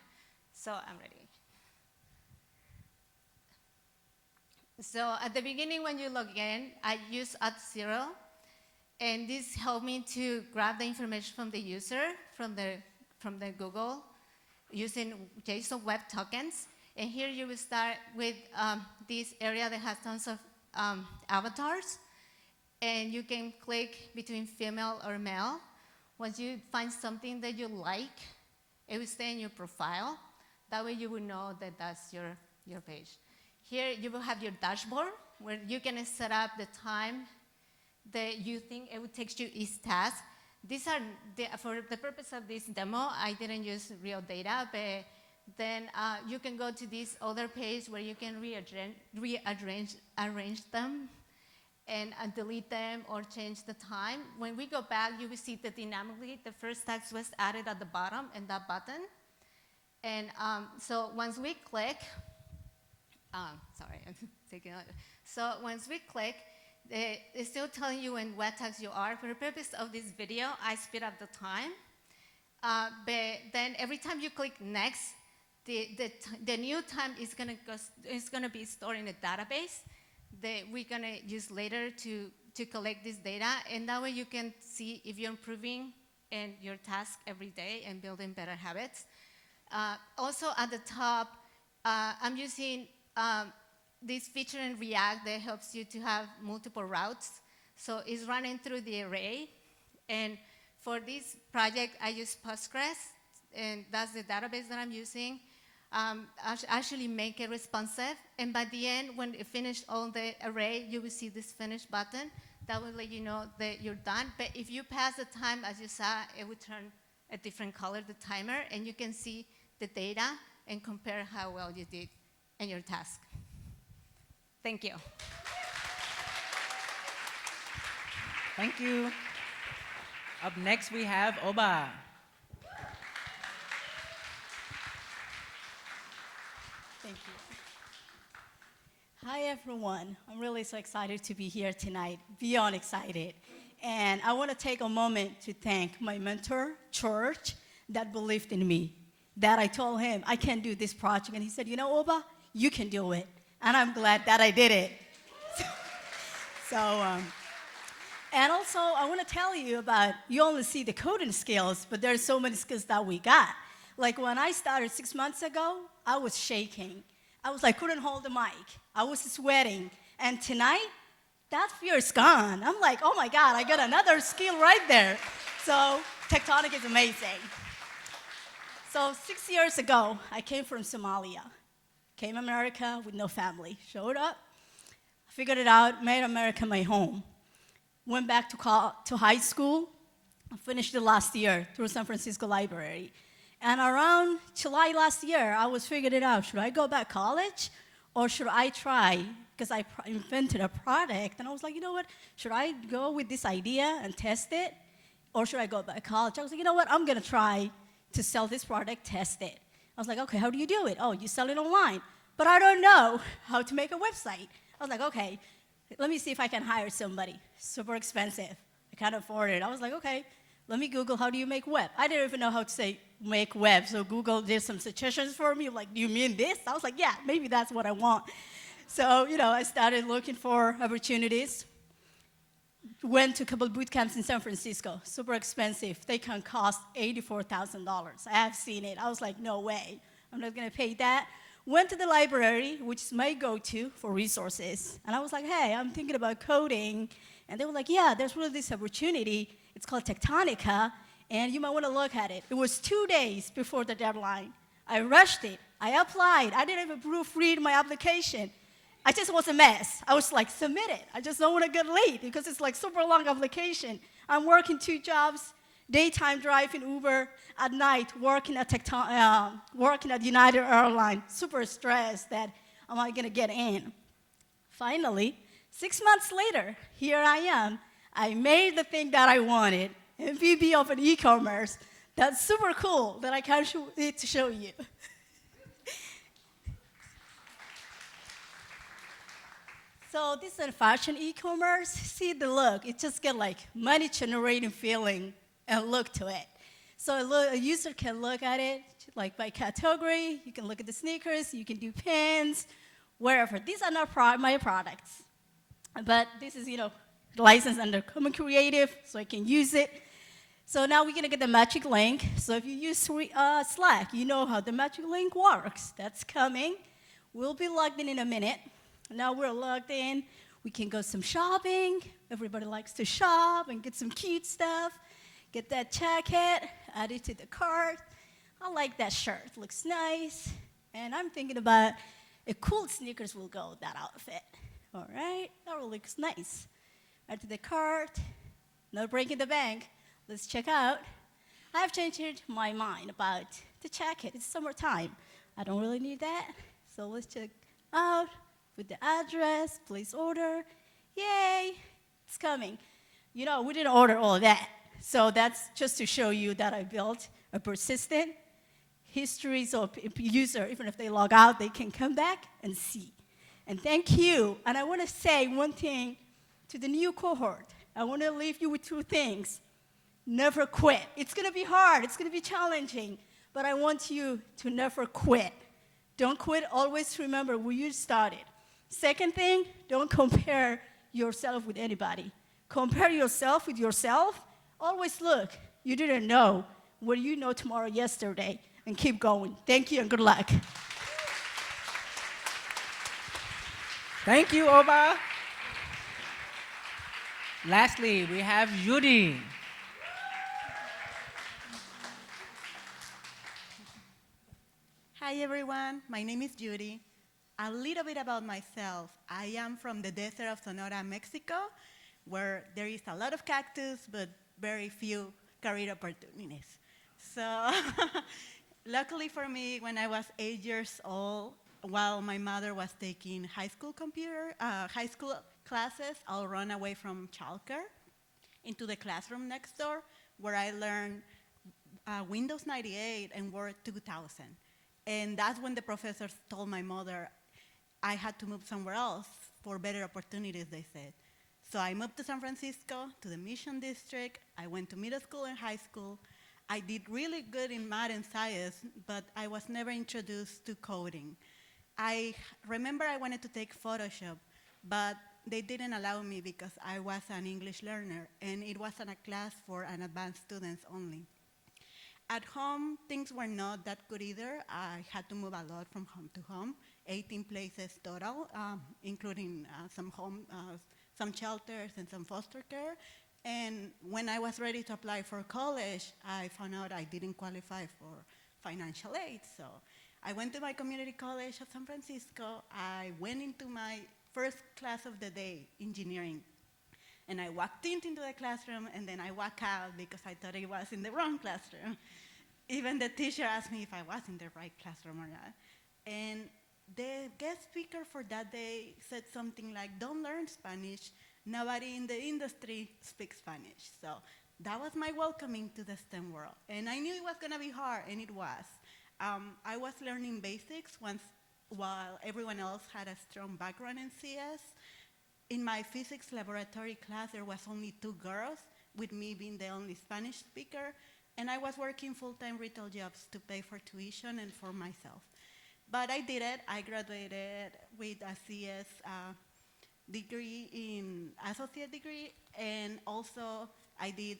So I'm ready. So at the beginning, when you log in, I use @0, and this helped me to grab the information from the user, from the Google, using JSON Web Tokens. And here you will start with this area that has tons of avatars. And you can click between female or male. Once you find something that you like, it will stay in your profile. That way you will know that that's your page. Here you will have your dashboard where you can set up the time that you think it would take you each task. These are, for the purpose of this demo, I didn't use real data, but then you can go to this other page where you can arrange them and delete them or change the time. When we go back, you will see that dynamically the first text was added at the bottom in that button. And so once we click, sorry, I'm taking it. So once we click, it's still telling you in what text you are. For the purpose of this video, I speed up the time. But then every time you click next, the new time is gonna be stored in a database that we're gonna use later to collect this data, and that way you can see if you're improving in your task every day and building better habits. Also at the top, I'm using this feature in React that helps you to have multiple routes. So it's running through the array, and for this project, I use Postgres, and that's the database that I'm using. Actually make it responsive, and by the end, when it finished all the array, you will see this finish button. That will let you know that you're done. But if you pass the time, as you saw, it would turn a different color, the timer, and you can see the data and compare how well you did in your task. Thank you. Thank you. Up next, we have Oba. Thank you. Hi, everyone. I'm really so excited to be here tonight, beyond excited. And I want to take a moment to thank my mentor, George, that believed in me. That I told him, I can do this project. And he said, you know, Oba, you can do it. And I'm glad that I did it. And also, I want to tell you about, you only see the coding skills, but there's so many skills that we got. Like when I started 6 months ago, I was shaking. I was like, couldn't hold the mic. I was sweating. And tonight, that fear is gone. I'm like, oh my God, I got another skill right there. So Tectonic is amazing. So 6 years ago, I came from Somalia. Came America with no family. Showed up, figured it out, made America my home. Went back to high school, finished it last year through San Francisco Library. And around July last year, I was figuring it out. Should I go back to college or should I try? Because I invented a product. And I was like, you know what? Should I go with this idea and test it? Or should I go back to college? I was like, you know what? I'm going to try to sell this product, test it. I was like, okay, how do you do it? Oh, you sell it online. But I don't know how to make a website. I was like, okay, let me see if I can hire somebody. Super expensive. I can't afford it. I was like, okay, let me Google how do you make web. I didn't even know how to say make web. So Google did some suggestions for me. Like, do you mean this? I was like, yeah, maybe that's what I want. So, I started looking for opportunities. Went to a couple boot camps in San Francisco. Super expensive. They can cost $84,000. I have seen it. I was like, no way. I'm not going to pay that. Went to the library, which is my go-to for resources. And I was like, hey, I'm thinking about coding. And they were like, yeah, there's really this opportunity. It's called Techtonica, and you might want to look at it. It was 2 days before the deadline. I rushed it. I applied. I didn't even proofread my application. I just was a mess. I was like, submit it. I just don't want to get late because it's like super long application. I'm working 2 jobs, daytime driving Uber, at night working at United Airlines, super stressed that am I going to get in. Finally, 6 months later, here I am. I made the thing that I wanted, MVP of an e-commerce. That's super cool that I can't show you. So this is a fashion e-commerce. See the look. It just get like money-generating feeling and look to it. So a user can look at it like by category. You can look at the sneakers. You can do pins, wherever. These are not my products. But this is, licensed under Common Creative, so I can use it. So now we're going to get the magic link. So if you use Slack, you know how the magic link works. That's coming. We'll be logged in a minute. Now we're logged in. We can go some shopping. Everybody likes to shop and get some cute stuff. Get that jacket, add it to the cart. I like that shirt. Looks nice. And I'm thinking about A cool sneakers will go with that outfit. All right, that looks nice. Add to the cart, not breaking the bank. Let's check out. I've changed my mind about the jacket. It's summertime. I don't really need that. So let's check out with the address, place order. Yay, it's coming. You know, we didn't order all of that. So that's just to show you that I built a persistent history, so a user, even if they log out, they can come back and see. And thank you. And I want to say one thing to the new cohort. I want to leave you with two things. Never quit. It's going to be hard. It's going to be challenging. But I want you to never quit. Don't quit. Always remember where you started. Second thing, don't compare yourself with anybody. Compare yourself with yourself. Always look. You didn't know what you know tomorrow, yesterday, and keep going. Thank you and good luck. Thank you, Oba. Lastly, we have Judy. Hi everyone, my name is Judy. A little bit about myself. I am from the desert of Sonora, Mexico, where there is a lot of cactus, but very few career opportunities. So luckily for me, when I was 8 years old, while my mother was taking high school classes, I'll run away from childcare into the classroom next door, where I learned Windows 98 and Word 2000. And that's when the professors told my mother I had to move somewhere else for better opportunities, they said. So I moved to San Francisco, to the Mission District. I went to middle school and high school. I did really good in math and science, but I was never introduced to coding. I remember I wanted to take Photoshop, but they didn't allow me because I was an English learner, and it wasn't a class for an advanced students only. At home, things were not that good either. I had to move a lot from home to home, 18 places total, including some shelters and some foster care. And when I was ready to apply for college, I found out I didn't qualify for financial aid. So I went to my community college of San Francisco. I went into my first class of the day, engineering. And I walked into the classroom, and then I walked out because I thought I was in the wrong classroom. Even the teacher asked me if I was in the right classroom or not. And the guest speaker for that day said something like, "Don't learn Spanish. Nobody in the industry speaks Spanish." So that was my welcoming to the STEM world. And I knew it was going to be hard, and it was. I was learning basics while everyone else had a strong background in CS. In my physics laboratory class, there was only 2 girls, with me being the only Spanish speaker, and I was working full-time retail jobs to pay for tuition and for myself. But I did it. I graduated with a CS degree in associate degree, and also I did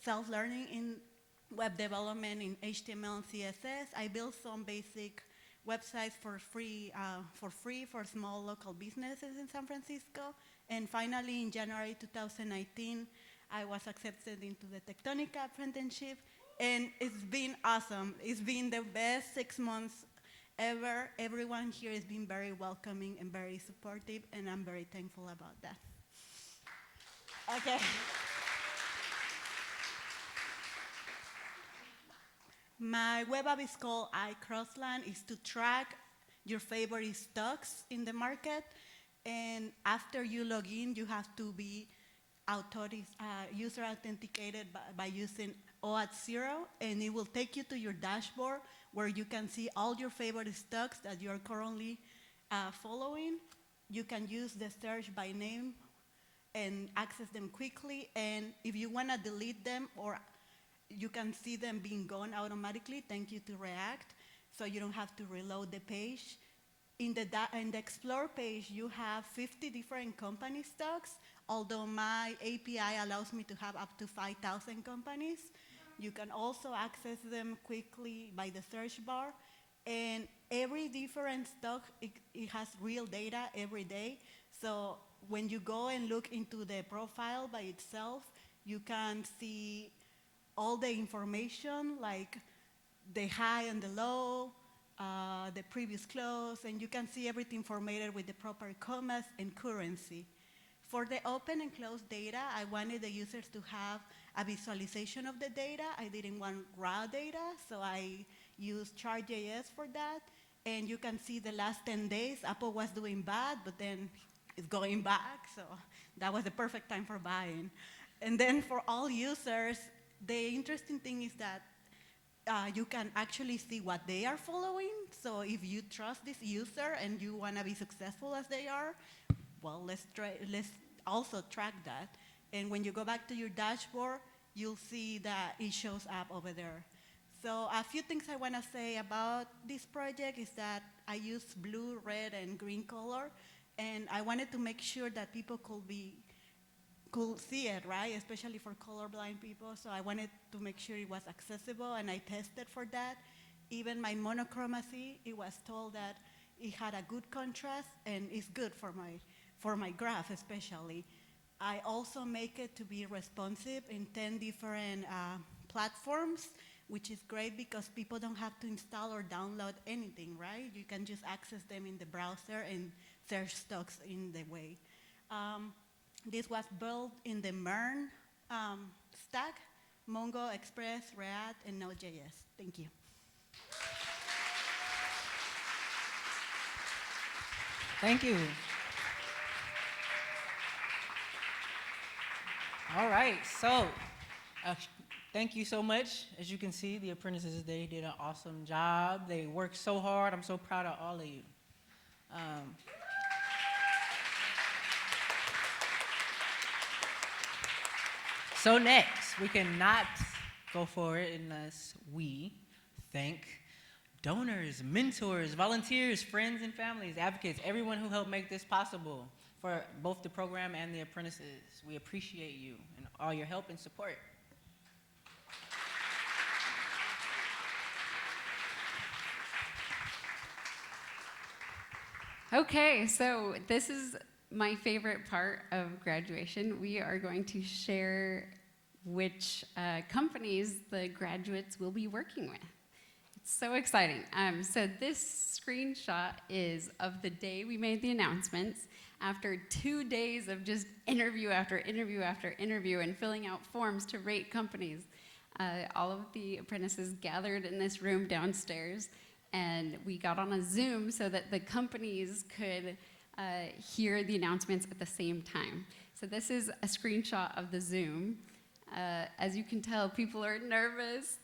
self-learning in web development in HTML and CSS. I built some basic websites for free for small local businesses in San Francisco. And finally, in January 2019, I was accepted into the Techtonica apprenticeship, and it's been awesome. It's been the best 6 months ever. Everyone here has been very welcoming and very supportive, and I'm very thankful about that. Okay. My web app is called iCrossland. It's to track your favorite stocks in the market. And after you log in, you have to be user authenticated by using OAuth0, and it will take you to your dashboard where you can see all your favorite stocks that you're currently following. You can use the search by name and access them quickly. And if you want to delete them, or you can see them being gone automatically, thank you to React, so you don't have to reload the page. In the Explore page, you have 50 different company stocks, although my API allows me to have up to 5,000 companies. You can also access them quickly by the search bar. And every different stock, it has real data every day. So when you go and look into the profile by itself, you can see all the information, like the high and the low, the previous clause, and you can see everything formatted with the proper commas and currency. For the open and closed data, I wanted the users to have a visualization of the data. I didn't want raw data, so I used chart.js for that. And you can see the last 10 days, Apple was doing bad, but then it's going back, so that was the perfect time for buying. And then for all users, the interesting thing is that you can actually see what they are following. So if you trust this user and you want to be successful as they are, well, let's also track that. And when you go back to your dashboard, you'll see that it shows up over there. So a few things I want to say about this project is that I used blue, red, and green color, and I wanted to make sure that people could see it, right? Especially for colorblind people. So I wanted to make sure it was accessible, and I tested for that. Even my monochromacy, it was told that it had a good contrast, and it's good for my graph especially. I also make it to be responsive in 10 different platforms, which is great because people don't have to install or download anything, right? You can just access them in the browser and search stocks in the way. This was built in the MERN stack, Mongo, Express, React, and Node.js. Thank you. Thank you. All right, so thank you so much. As you can see, the apprentices, they did an awesome job. They worked so hard. I'm so proud of all of you. So next, we cannot go forward unless we thank donors, mentors, volunteers, friends and families, advocates, everyone who helped make this possible for both the program and the apprentices. We appreciate you and all your help and support. Okay, so this is my favorite part of graduation. We are going to share which companies the graduates will be working with. It's so exciting. So this screenshot is of the day we made the announcements. After 2 days of just interview after interview after interview and filling out forms to rate companies, all of the apprentices gathered in this room downstairs, and we got on a Zoom so that the companies could hear the announcements at the same time. So this is a screenshot of the Zoom. As you can tell, people are nervous.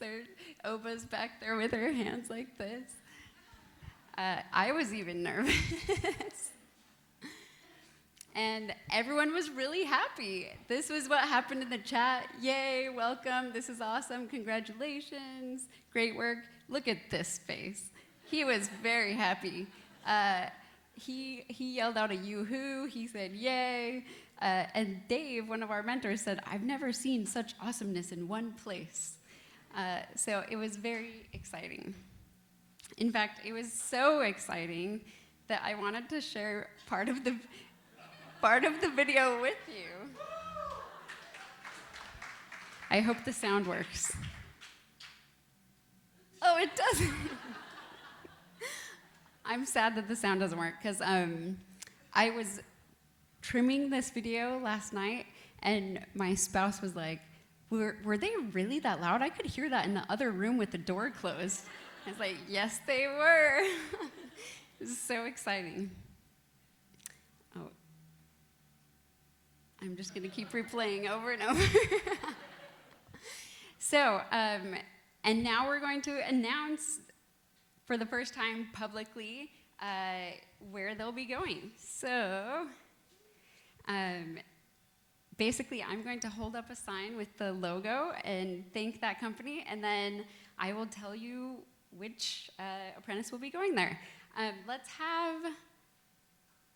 Oba's back there with her hands like this. I was even nervous. And everyone was really happy. This was what happened in the chat. Yay, welcome, this is awesome, congratulations, great work. Look at this face. He was very happy. He yelled out a yoo-hoo, he said yay. And Dave, one of our mentors, said, I've never seen such awesomeness in one place. So it was very exciting. In fact, it was so exciting that I wanted to share part of the video with you. I hope the sound works. Oh, it doesn't. I'm sad that the sound doesn't work because I was trimming this video last night and my spouse was like, were they really that loud? I could hear that in the other room with the door closed. I was like, yes, they were. It was so exciting. Oh, I'm just going to keep replaying over and over. So, and now we're going to announce for the first time publicly where they'll be going. So, basically, I'm going to hold up a sign with the logo and thank that company, and then I will tell you which apprentice will be going there. Let's have,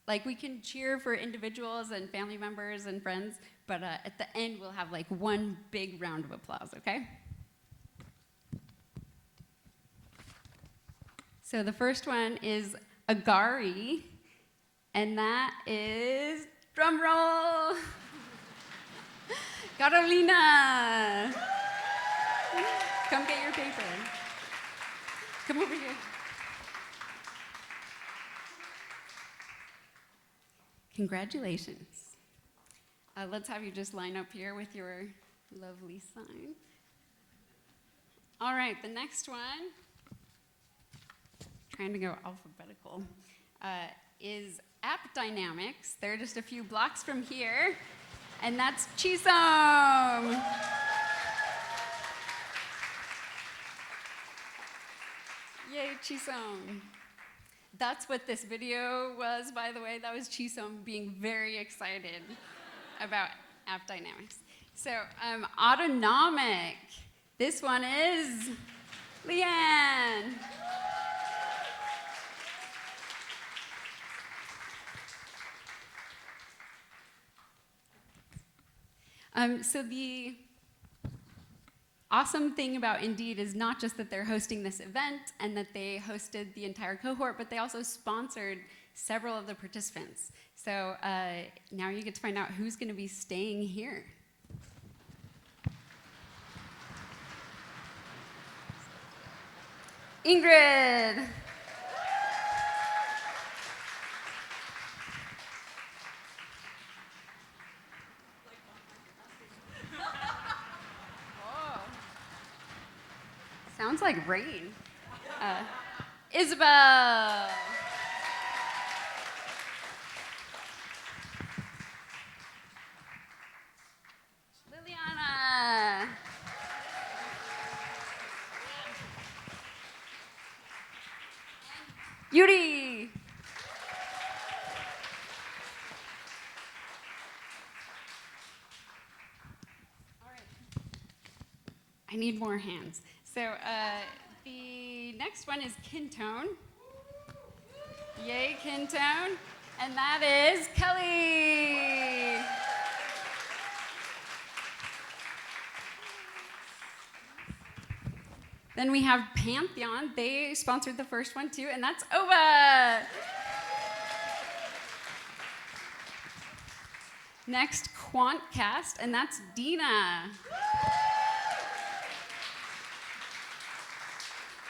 like, we can cheer for individuals and family members and friends, but at the end, we'll have, like, one big round of applause, okay? So the first one is Agari, and that is, drum roll, Carolina. Come get your paper. Come over here. Congratulations. Let's have you just line up here with your lovely sign. All right, the next one, trying to go alphabetical, is App Dynamics. They're just a few blocks from here, and that's Chisom. Yay, Chisom. That's what this video was, by the way. That was Chisom being very excited about App Dynamics. So, Autonomic. This one is Leann. So the awesome thing about Indeed is not just that they're hosting this event and that they hosted the entire cohort, but they also sponsored several of the participants. So now you get to find out who's going to be staying here. Ingrid. Sounds like rain. Isabelle. Liliana. Yuri. All right. I need more hands. So the next one is Kintone. Yay, Kintone. And that is Kelly. Then we have Pantheon. They sponsored the first one too, and that's Ova. Next, Quantcast, and that's Deena.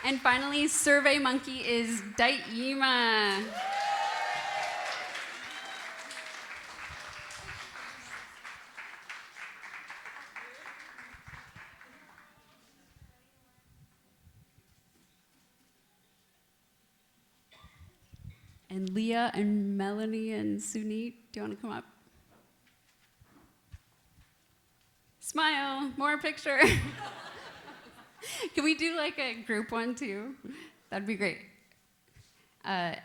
And finally, Survey Monkey is Daima. And Leah and Melanie and Sunit, do you want to come up? Smile, more picture. Can we do like a group one too? That'd be great.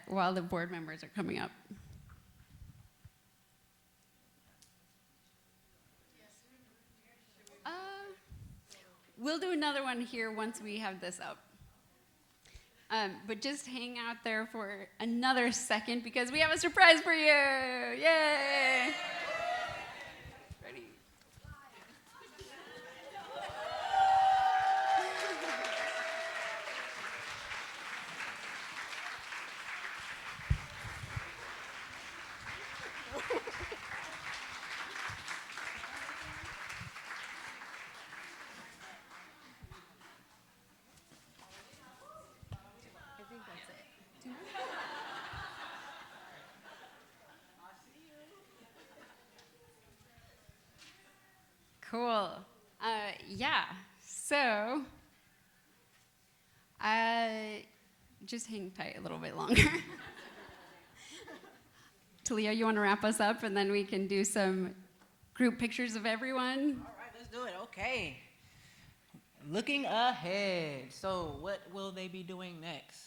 While the board members are coming up. We'll do another one here once we have this up. But just hang out there for another second because we have a surprise for you. Yay! Ready? Cool. Yeah. So, just hang tight a little bit longer. Talia, you want to wrap us up, and then we can do some group pictures of everyone? All right, let's do it. Okay. Looking ahead. So, what will they be doing next?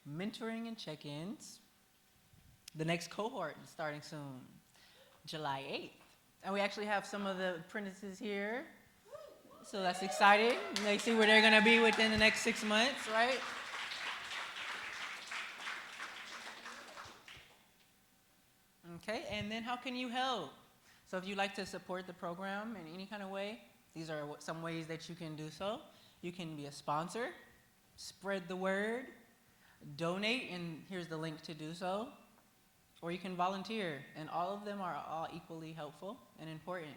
Mentoring and check-ins. The next cohort is starting soon, July 8th. And we actually have some of the apprentices here. So that's exciting. They see where they're going to be within the next 6 months, right? Okay, and then how can you help? So if you'd like to support the program in any kind of way, these are some ways that you can do so. You can be a sponsor, spread the word, donate, and here's the link to do so. Or you can volunteer, and all of them are all equally helpful and important.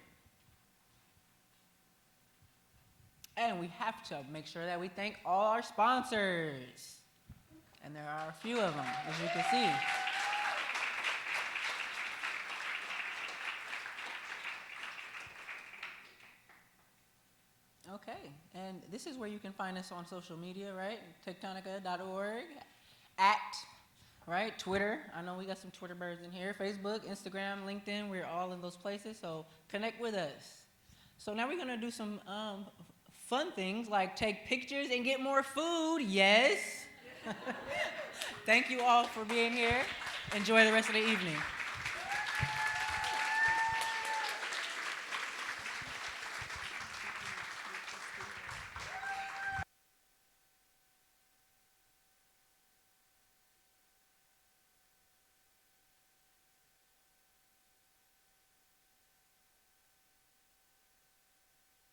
And we have to make sure that we thank all our sponsors. And there are a few of them, as you can see. And this is where you can find us on social media, right? Techtonica.org, right? Twitter. I know we got some Twitter birds in here. Facebook, Instagram, LinkedIn. We're all in those places, so connect with us. So now we're going to do some fun things like take pictures and get more food. Yes. Thank you all for being here. Enjoy the rest of the evening.